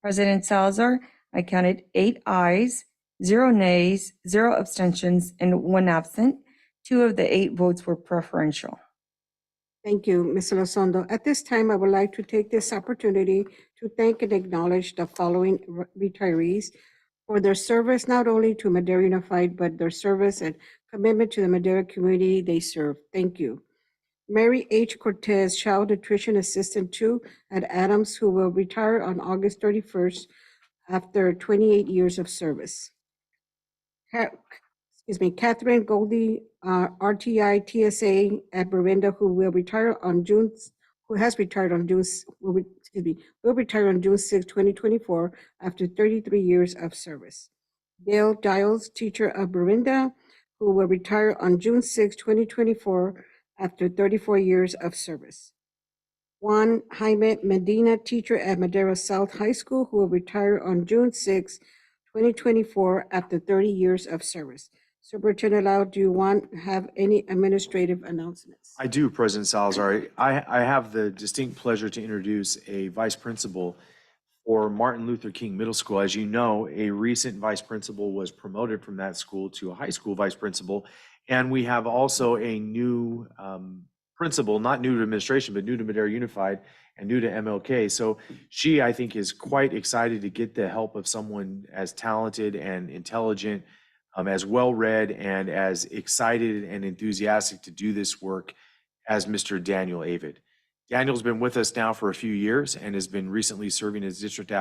President Salazar, I counted 8 ayes, 0 nays, 0 abstentions, and 1 absent. 2 of the 8 votes were preferential. Thank you, Ms. Elizondo. At this time, I would like to take this opportunity to thank and acknowledge the following retirees for their service not only to Madera Unified, but their service and commitment to the Madera community they serve. Thank you. Mary H. Cortez, Child Nutrition Assistant 2 at Adams, who will retire on August 31st after 28 years of service. Catherine Goldie, RTI TSA at Berenda, who will retire on June, who has retired on June, will retire on June 6, 2024 after 33 years of service. Dale Giles, teacher of Berenda, who will retire on June 6, 2024 after 34 years of service. Juan Jaime Medina, teacher at Madera South High School, who will retire on June 6, 2024 after 30 years of service. Superintendent Lau, do you have any administrative announcements? I do, President Salazar. I have the distinct pleasure to introduce a vice principal for Martin Luther King Middle School. As you know, a recent vice principal was promoted from that school to a high school vice principal. And we have also a new principal, not new to administration, but new to Madera Unified and new to MLK. So she, I think, is quite excited to get the help of someone as talented and intelligent, as well-read and as excited and enthusiastic to do this work as Mr. Daniel Avid. Daniel's been with us now for a few years and has been recently serving as district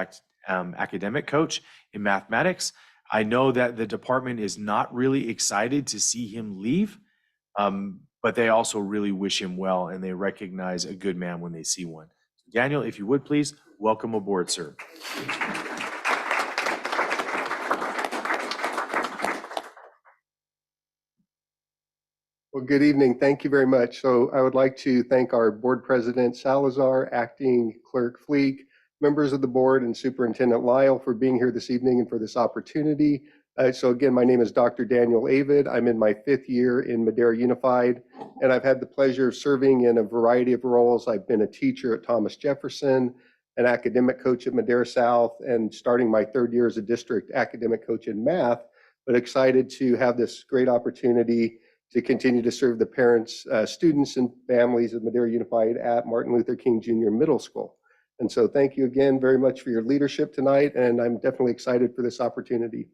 academic coach in mathematics. I know that the department is not really excited to see him leave, but they also really wish him well and they recognize a good man when they see one. Daniel, if you would please, welcome aboard, sir. Well, good evening. Thank you very much. So I would like to thank our board president Salazar, acting clerk Fleek, members of the board, and Superintendent Lyle for being here this evening and for this opportunity. So again, my name is Dr. Daniel Avid. I'm in my 5th year in Madera Unified, and I've had the pleasure of serving in a variety of roles. I've been a teacher at Thomas Jefferson, an academic coach at Madera South, and starting my 3rd year as a district academic coach in math, but excited to have this great opportunity to continue to serve the parents, students, and families of Madera Unified at Martin Luther King Jr. Middle School. And so thank you again very much for your leadership tonight, and I'm definitely excited for this opportunity.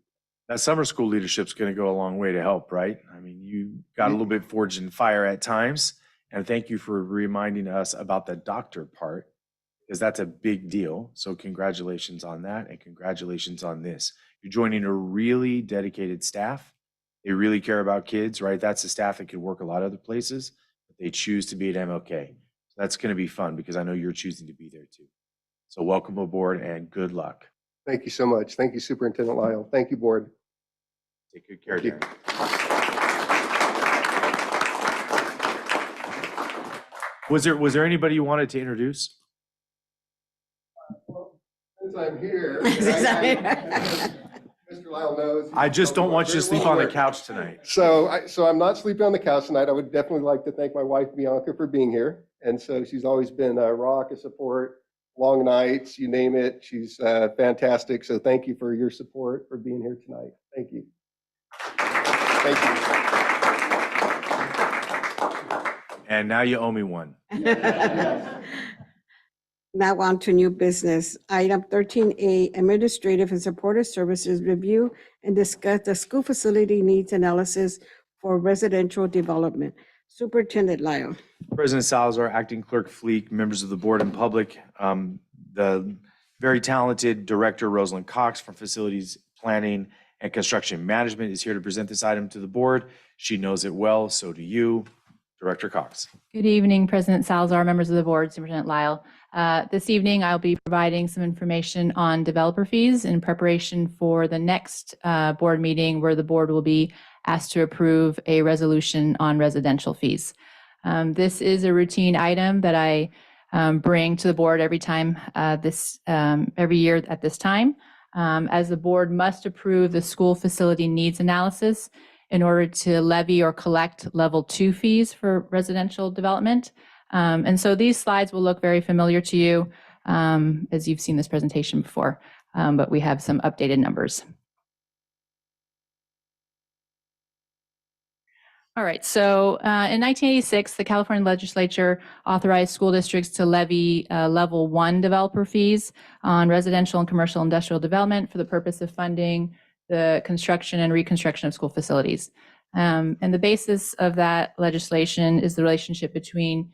That summer school leadership's going to go a long way to help, right? I mean, you got a little bit forged in fire at times, and thank you for reminding us about the doctor part, because that's a big deal. So congratulations on that, and congratulations on this. You're joining a really dedicated staff. They really care about kids, right? That's the staff that could work a lot of other places, but they choose to be at MLK. So that's going to be fun because I know you're choosing to be there too. So welcome aboard and good luck. Thank you so much. Thank you, Superintendent Lyle. Thank you, board. Take good care, Thank you. Darren. Was there anybody you wanted to introduce? Since I'm here, Mr. Lyle knows. I just don't want you to sleep on the couch tonight. So I'm not sleeping on the couch tonight. I would definitely like to thank my wife, Bianca, for being here. And so she's always been a rock, a support, long nights, you name it. She's fantastic. So thank you for your support, for being here tonight. Thank you. Thank you. And now you owe me one. Now on to new business. Item 13A, Administrative and Supportive Services Review and discuss the school facility needs analysis for residential development. Superintendent Lyle. President Salazar, Acting Clerk Fleek, members of the board and public, the Very talented Director Rosalind Cox from Facilities Planning and Construction Management is here to present this item to the board. She knows it well, so do you. Director Cox. Good evening, President Salazar, members of the board, Superintendent Lyle. This evening, I'll be providing some information on developer fees in preparation for the next board meeting where the board will be asked to approve a resolution on residential fees. This is a routine item that I bring to the board every time every year at this time, as the board must approve the school facility needs analysis in order to levy or collect level 2 fees for residential development. And so these slides will look very familiar to you as you've seen this presentation before, but we have some updated numbers. All right, so in 1986, the California legislature authorized school districts to levy level 1 developer fees on residential and commercial industrial development for the purpose of funding the construction and reconstruction of school facilities. And the basis of that legislation is the relationship between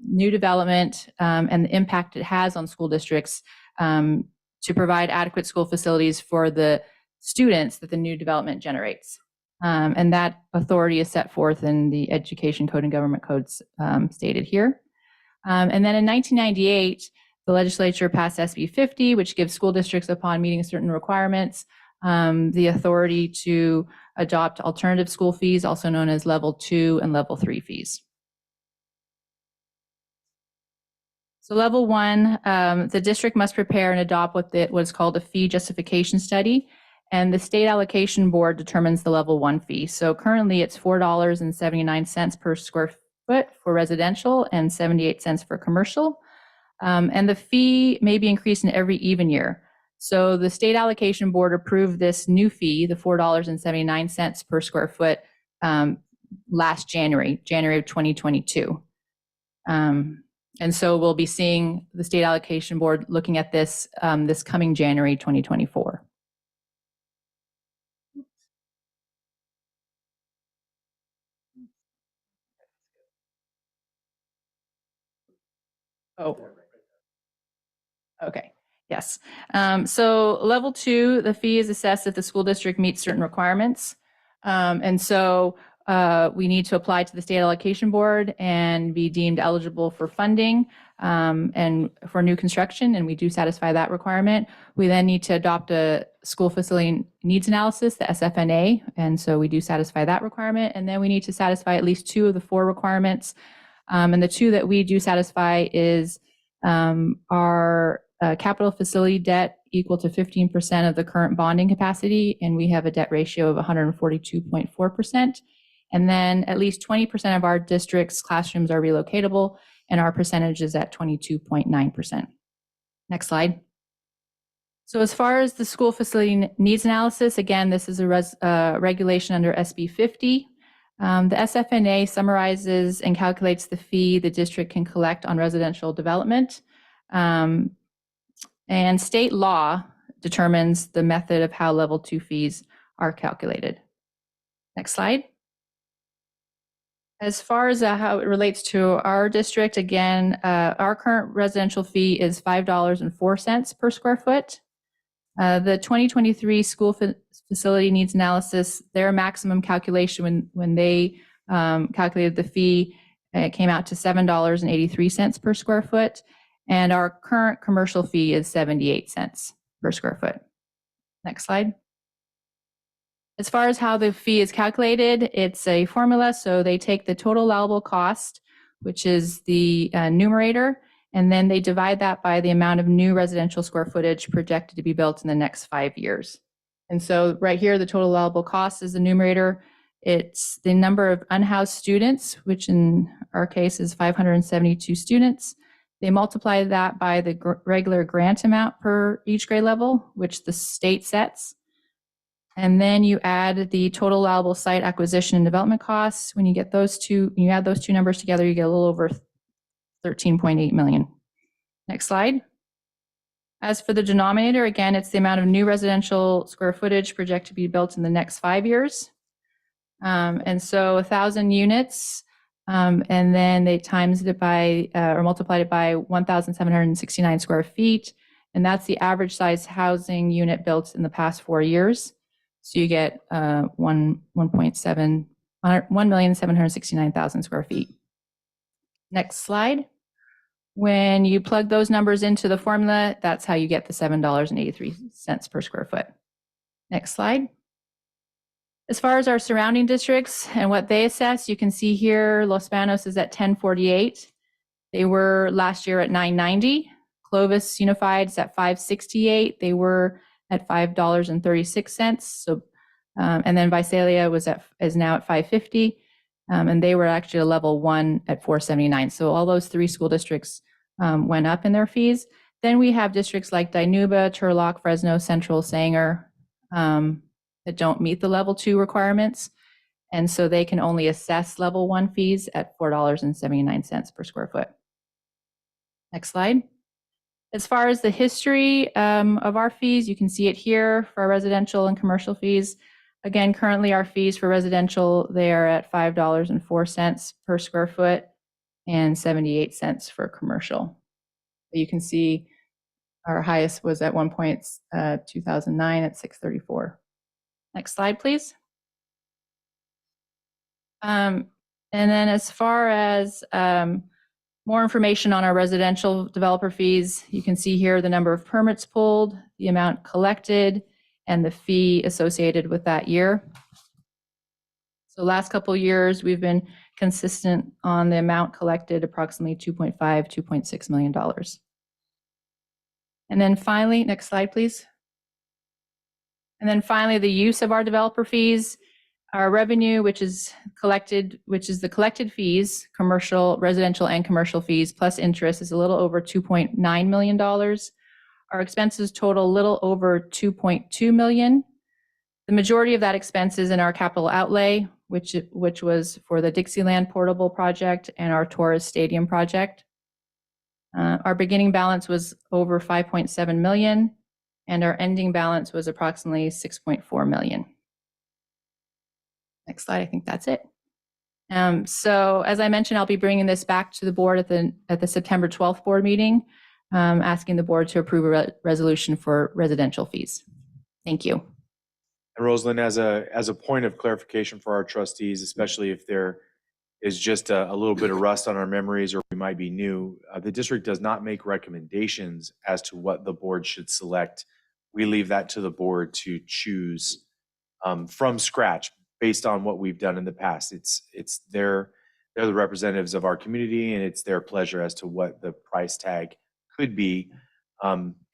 new development and the impact it has on school districts to provide adequate school facilities for the students that the new development generates. And that authority is set forth in the Education Code and Government Codes stated here. And then in 1998, the legislature passed SB 50, which gives school districts, upon meeting certain requirements, the authority to adopt alternative school fees, also known as level 2 and level 3 fees. So level 1, the district must prepare and adopt what is called a fee justification study. And the state allocation board determines the level 1 fee. So currently it's $4.79 per square foot for residential and 78 cents for commercial. And the fee may be increased in every even year. So the state allocation board approved this new fee, the $4.79 per square foot, last January of 2022. And so we'll be seeing the state allocation board looking at this this coming January 2024. Oh, okay. Yes. So level 2, the fee is assessed if the school district meets certain requirements. And so we need to apply to the state allocation board and be deemed eligible for funding and for new construction, and we do satisfy that requirement. We then need to adopt a school facility needs analysis, the SFNA, and so we do satisfy that requirement. And then we need to satisfy at least 2 of the 4 requirements. And the 2 that we do satisfy is our capital facility debt equal to 15% of the current bonding capacity, and we have a debt ratio of 142.4%. And then at least 20% of our district's classrooms are relocatable, and our percentage is at 22.9%. Next slide. So as far as the school facility needs analysis, again, this is a regulation under SB 50. The SFNA summarizes and calculates the fee the district can collect on residential development. And state law determines the method of how level 2 fees are calculated. Next slide. As far as how it relates to our district, again, our current residential fee is $5.04 per square foot. The 2023 school facility needs analysis, their maximum calculation when they calculated the fee, it came out to $7.83 per square foot. And our current commercial fee is 78 cents per square foot. Next slide. As far as how the fee is calculated, it's a formula. So they take the total allowable cost, which is the numerator, and then they divide that by the amount of new residential square footage projected to be built in the next 5 years. And so right here, the total allowable cost is the numerator. It's the number of unhoused students, which in our case is 572 students. They multiply that by the regular grant amount per each grade level, which the state sets. And then you add the total allowable site acquisition and development costs. When you get those two, you add those 2 numbers together, you get a little over 13.8 million. Next slide. As for the denominator, again, it's the amount of new residential square footage projected to be built in the next 5 years. And so 1,000 units, and then they times it by, or multiplied it by 1,769 square feet. And that's the average size housing unit built in the past 4 years. So you get 1,769,000 square feet. Next slide. When you plug those numbers into the formula, that's how you get the $7.83 per square foot. Next slide. As far as our surrounding districts and what they assess, you can see here Los Banos is at 1048. They were last year at 990. Clovis Unified is at 568. They were at $5.36. So, and then Visalia is now at 550, and they were actually a level 1 at 479. So all those 3 school districts went up in their fees. Then we have districts like Dinuba, Turlock, Fresno, Central, Sanger that don't meet the level 2 requirements, and so they can only assess level 1 fees at $4.79 per square foot. Next slide. As far as the history of our fees, you can see it here for our residential and commercial fees. Again, currently our fees for residential, they are at $5.04 per square foot and 78 cents for commercial. You can see our highest was at 2009 at $6.34. Next slide, please. And then as far as more information on our residential developer fees, you can see here the number of permits pulled, the amount collected, and the fee associated with that year. So last couple of years, we've been consistent on the amount collected, approximately $2.6 million. And then finally, next slide, please. And then finally, the use of our developer fees. Our revenue, which is the collected fees, commercial, residential, and commercial fees, plus interest, is a little over $2.9 million. Our expenses total a little over $2.2 million. The majority of that expense is in our capital outlay, which was for the Dixieland Portable Project and our Torres Stadium project. Our beginning balance was over $5.7 million, and our ending balance was approximately $6.4 million. Next slide, I think that's it. So as I mentioned, I'll be bringing this back to the board at the September 12th board meeting, asking the board to approve a resolution for residential fees. Thank you. And Rosalind, as a point of clarification for our trustees, especially if there is just a little bit of rust on our memories or we might be new, the district does not make recommendations as to what the board should select. We leave that to the board to choose from scratch based on what we've done in the past. They're the representatives of our community, and it's their pleasure as to what the price tag could be.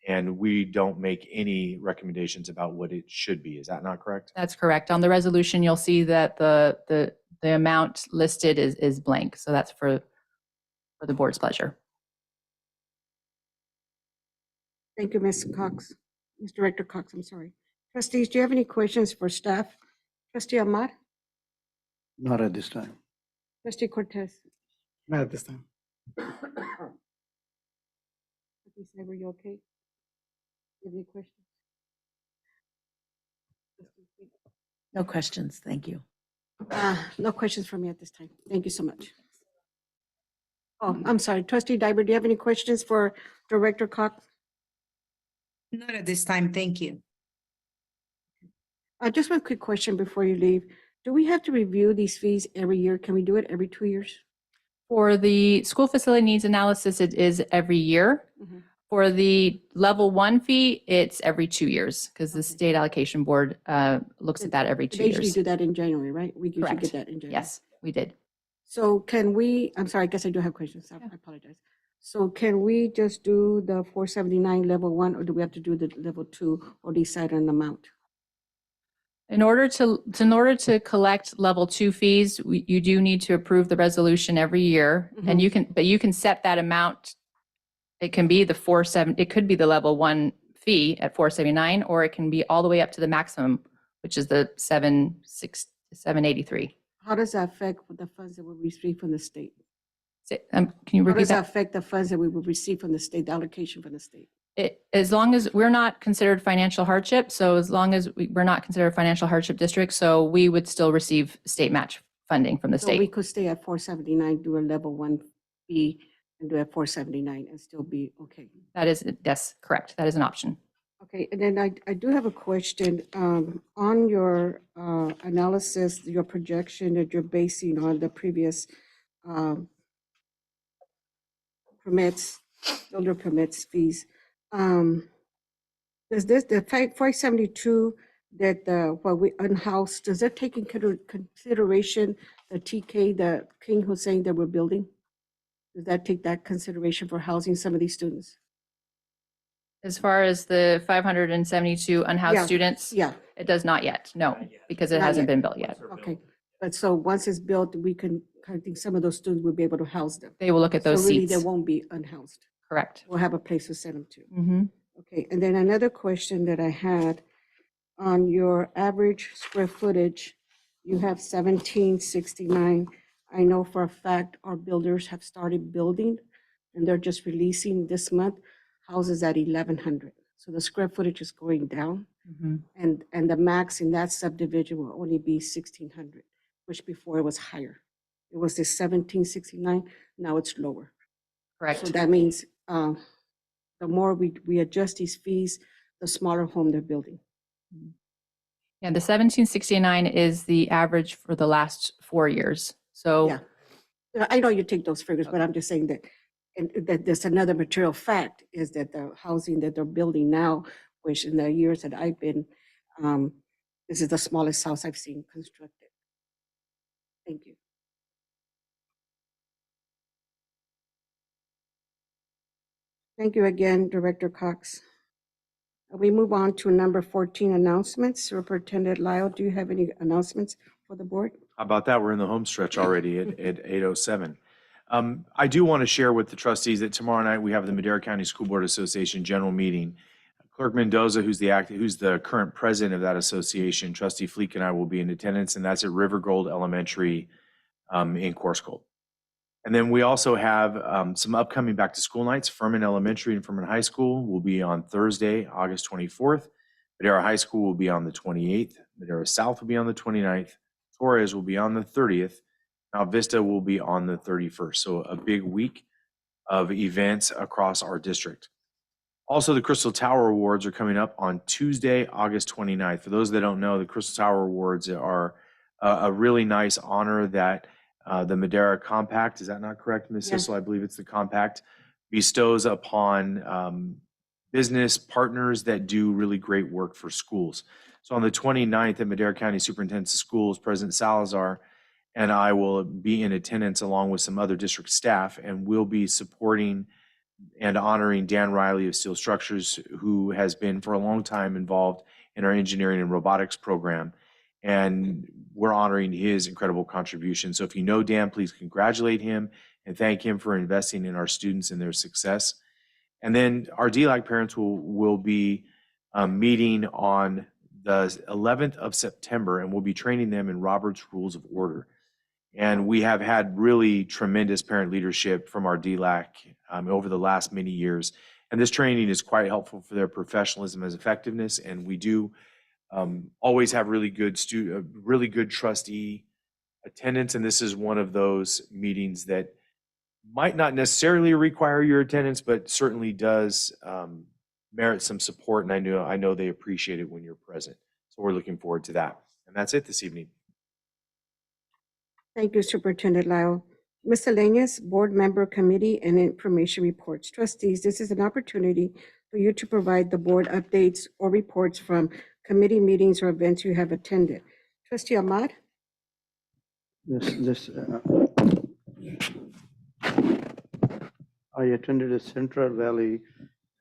And we don't make any recommendations about what it should be. Is that not correct? That's correct. On the resolution, you'll see that the amount listed is blank. So that's for the board's pleasure. Thank you, Ms. Cox. Ms. Director Cox, I'm sorry. Trustees, do you have any questions for staff? Trustee Ahmad? Not at this time. Trustee Cortez? Not at this time. Trustee Cyber, you okay? You have any questions? No questions, thank you. No questions from me at this time. Thank you so much. Oh, I'm sorry. Trustee Diber, do you have any questions for Director Cox? Not at this time, thank you. Just one quick question before you leave. Do we have to review these fees every year? Can we do it every 2 years? For the school facility needs analysis, it is every year. For the level 1 fee, it's every 2 years because the state allocation board looks at that every 2 They usually years. do that in January, right? We usually Correct. get that in January. Yes, we did. So can we, I'm sorry, I guess I do have questions. I apologize. So can we just do the 479 level 1, or do we have to do the level 2 or decide on an amount? In order to collect level 2 fees, you do need to approve the resolution every year, and you can set that amount. It can be it could be the level 1 fee at 479, or it can be all the way up to the maximum, which is the 783. How does that affect the funds that we receive from the state? Can you How repeat does that that? affect the funds that we will receive from the state, the allocation from the state? As long as we're not considered financial hardship, so as long as we're not considered a financial hardship district, so we would still receive state match funding from the So we state. could stay at 479, do a level 1 fee, and do it at 479 and still be okay. That is, yes, correct. That is an option. Okay, and then I do have a question. On your analysis, your projection that you're basing on the previous um, permits, builder permits fees. Does this, the 572 that what we unhoused, does that take into consideration the TK, the King Hussein that we're building? Does that take that consideration for housing some of these students? As far as the 572 unhoused Yeah, students, yeah. it does not yet, no, because it Not hasn't yet. been built yet. Okay, but so once it's built, we can, I think some of those students will be able to house them. They will look at those So really, seats. they won't be unhoused. Correct. We'll have a place to send them to. Mm-hmm. Okay, and then another question that I had, on your average square footage, you have 1769. I know for a fact our builders have started building, and they're just releasing this month houses at 1,100. So the square footage is going down, Mm-hmm. and the max in that subdivision will only be 1,600, which before it was higher. It was this 1769, now it's lower. Correct. So that means the more we adjust these fees, the smaller home they're building. Yeah, the 1769 is the average for the last 4 years. So Yeah. I know you take those figures, but I'm just saying that, and that there's another material fact is that the housing that they're building now, which in the years that I've been, this is the smallest house I've seen constructed. Thank you. Thank you again, Director Cox. We move on to number 14, announcements. Superintendent Lyle, do you have any announcements for the board? How about that? We're in the home stretch already at 8:07. I do want to share with the trustees that tomorrow night we have the Madera County School Board Association General Meeting. Clerk Mendoza, who's the current president of that association, Trustee Fleek, and I will be in attendance, and that's at River Gold Elementary in Coarsegold. And then we also have some upcoming back-to-school nights. Furman Elementary and Furman High School will be on Thursday, August 24th. Madera High School will be on the 28th. Madera South will be on the 29th. Torres will be on the 30th. Mount Vista will be on the 31st. So a big week of events across our district. Also, the Crystal Tower Awards are coming up on Tuesday, August 29th. For those that don't know, the Crystal Tower Awards are a really nice honor that the Madera Compact, is that not correct, Ms. Yes. Sissel? I believe it's the Compact, bestows upon business partners that do really great work for schools. So on the 29th at Madera County Superintendent of Schools, President Salazar and I will be in attendance along with some other district staff, and we'll be supporting and honoring Dan Riley of Steel Structures, who has been for a long time involved in our engineering and robotics program. And we're honoring his incredible contribution. So if you know Dan, please congratulate him and thank him for investing in our students and their success. And then our DLAC parents will be meeting on the 11th of September, and we'll be training them in Robert's Rules of Order. And we have had really tremendous parent leadership from our DLAC over the last many years. And this training is quite helpful for their professionalism as effectiveness. And we do always have really good trustee attendance. And this is one of those meetings that might not necessarily require your attendance, but certainly does merit some support. And I know they appreciate it when you're present. So we're looking forward to that. And that's it this evening. Thank you, Superintendent Lyle. Miscellaneous Board Member Committee and Information Reports. Trustees, this is an opportunity for you to provide the board updates or reports from committee meetings or events you have attended. Trustee Ahmad? I attended a Central Valley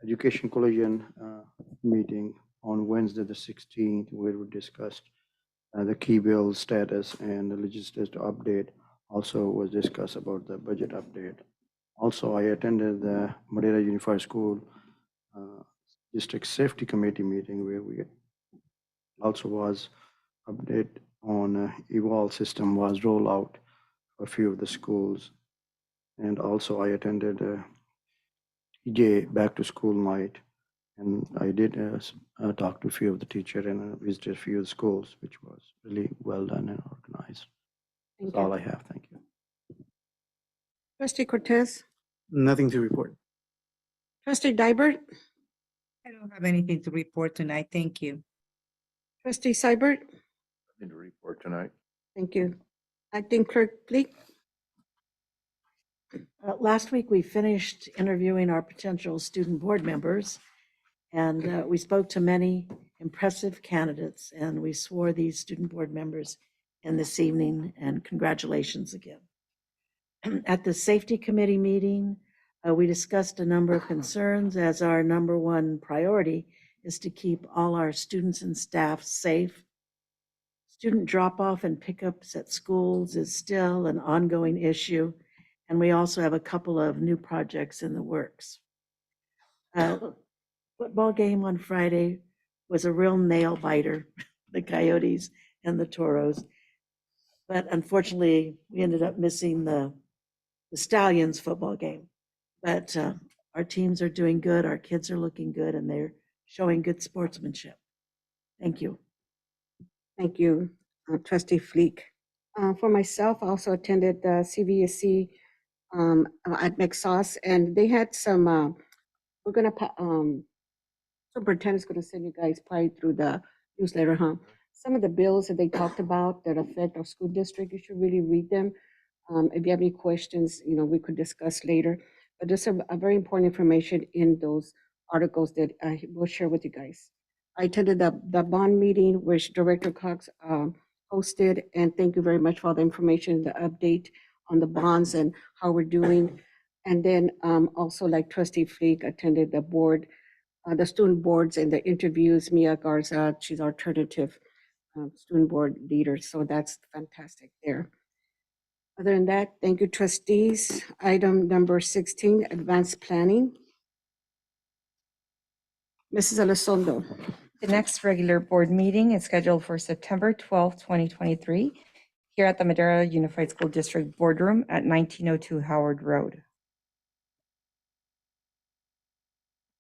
Education Coalition meeting on Wednesday, the 16th, where we discussed the key bill status and the legislative update. Also was discussed about the budget update. Also, I attended the Madera Unified School District Safety Committee meeting, where we also was update on eval system was rolled out for a few of the schools. And also I attended EJ back to school night, and I did talk to a few of the teachers and visited a few of the schools, which was really well done and organized. That's all I have. Thank you. Trustee Cortez? Nothing to report. Trustee Dybert, I don't have anything to report tonight. Thank you. trustee Seibert, Nothing to report tonight. thank you. Acting Clerk Fleek, Last week, we finished interviewing our potential student board members, and we spoke to many impressive candidates, and we swore these student board members in this evening, and congratulations again. At the Safety Committee meeting, we discussed a number of concerns, as our number one priority is to keep all our students and staff safe. Student drop-off and pickups at schools is still an ongoing issue, and we also have a couple of new projects in the works. Football game on Friday was a real nail biter, the Coyotes and the Toros. But unfortunately, we ended up missing the Stallions football game. But our teams are doing good, our kids are looking good, and they're showing good sportsmanship. Thank you. thank you, trustee Fleek. For myself, I also attended the CVSC at McSauce, and they had some, we're gonna, superintendent's gonna send you guys probably through the newsletter, huh? Some of the bills that they talked about that affect our school district, you should really read them. If you have any questions, we could discuss later. But there's a very important information in those articles that I will share with you guys. I attended the bond meeting, which Director Cox hosted, and thank you very much for all the information, the update on the bonds and how we're doing. And then also, like Trustee Fleek, attended the board, the student boards and the interviews. Mia Garza, she's our alternative student board leader, so that's fantastic there. Other than that, thank you, trustees. Item number 16, advanced planning. Mrs. Elizondo. The next regular board meeting is scheduled for September 12th, 2023, here at the Madera Unified School District Boardroom at 1902 Howard Road.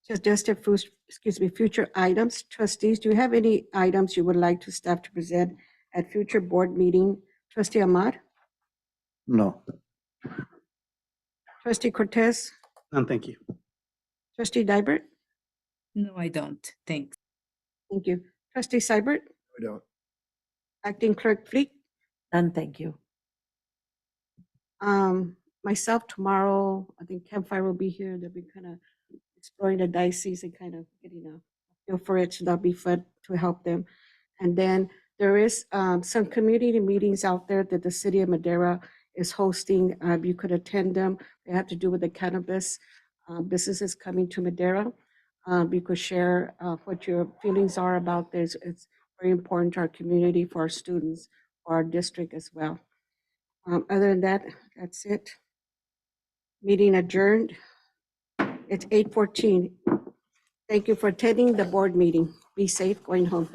Suggested, future items. Trustees, do you have any items you would like to staff to present at future board meeting? Trustee Ahmad? No. Trustee Cortez? None, thank you. Trustee Dybert? No, I don't. Thanks. Thank you. Trustee Seibert? We don't. Acting Clerk Fleek? None, thank you. Myself, tomorrow, I think Campfire will be here. They'll be kind of exploring the diocese and kind of getting a feel for it. So that'll be fun to help them. And then there is some community meetings out there that the city of Madera is hosting. You could attend them. They have to do with the cannabis businesses coming to Madera. You could share what your feelings are about this. It's very important to our community, for our students, for our district as well. Other than that, that's it. Meeting adjourned. It's 8:14. Thank you for attending the board meeting. Be safe going home.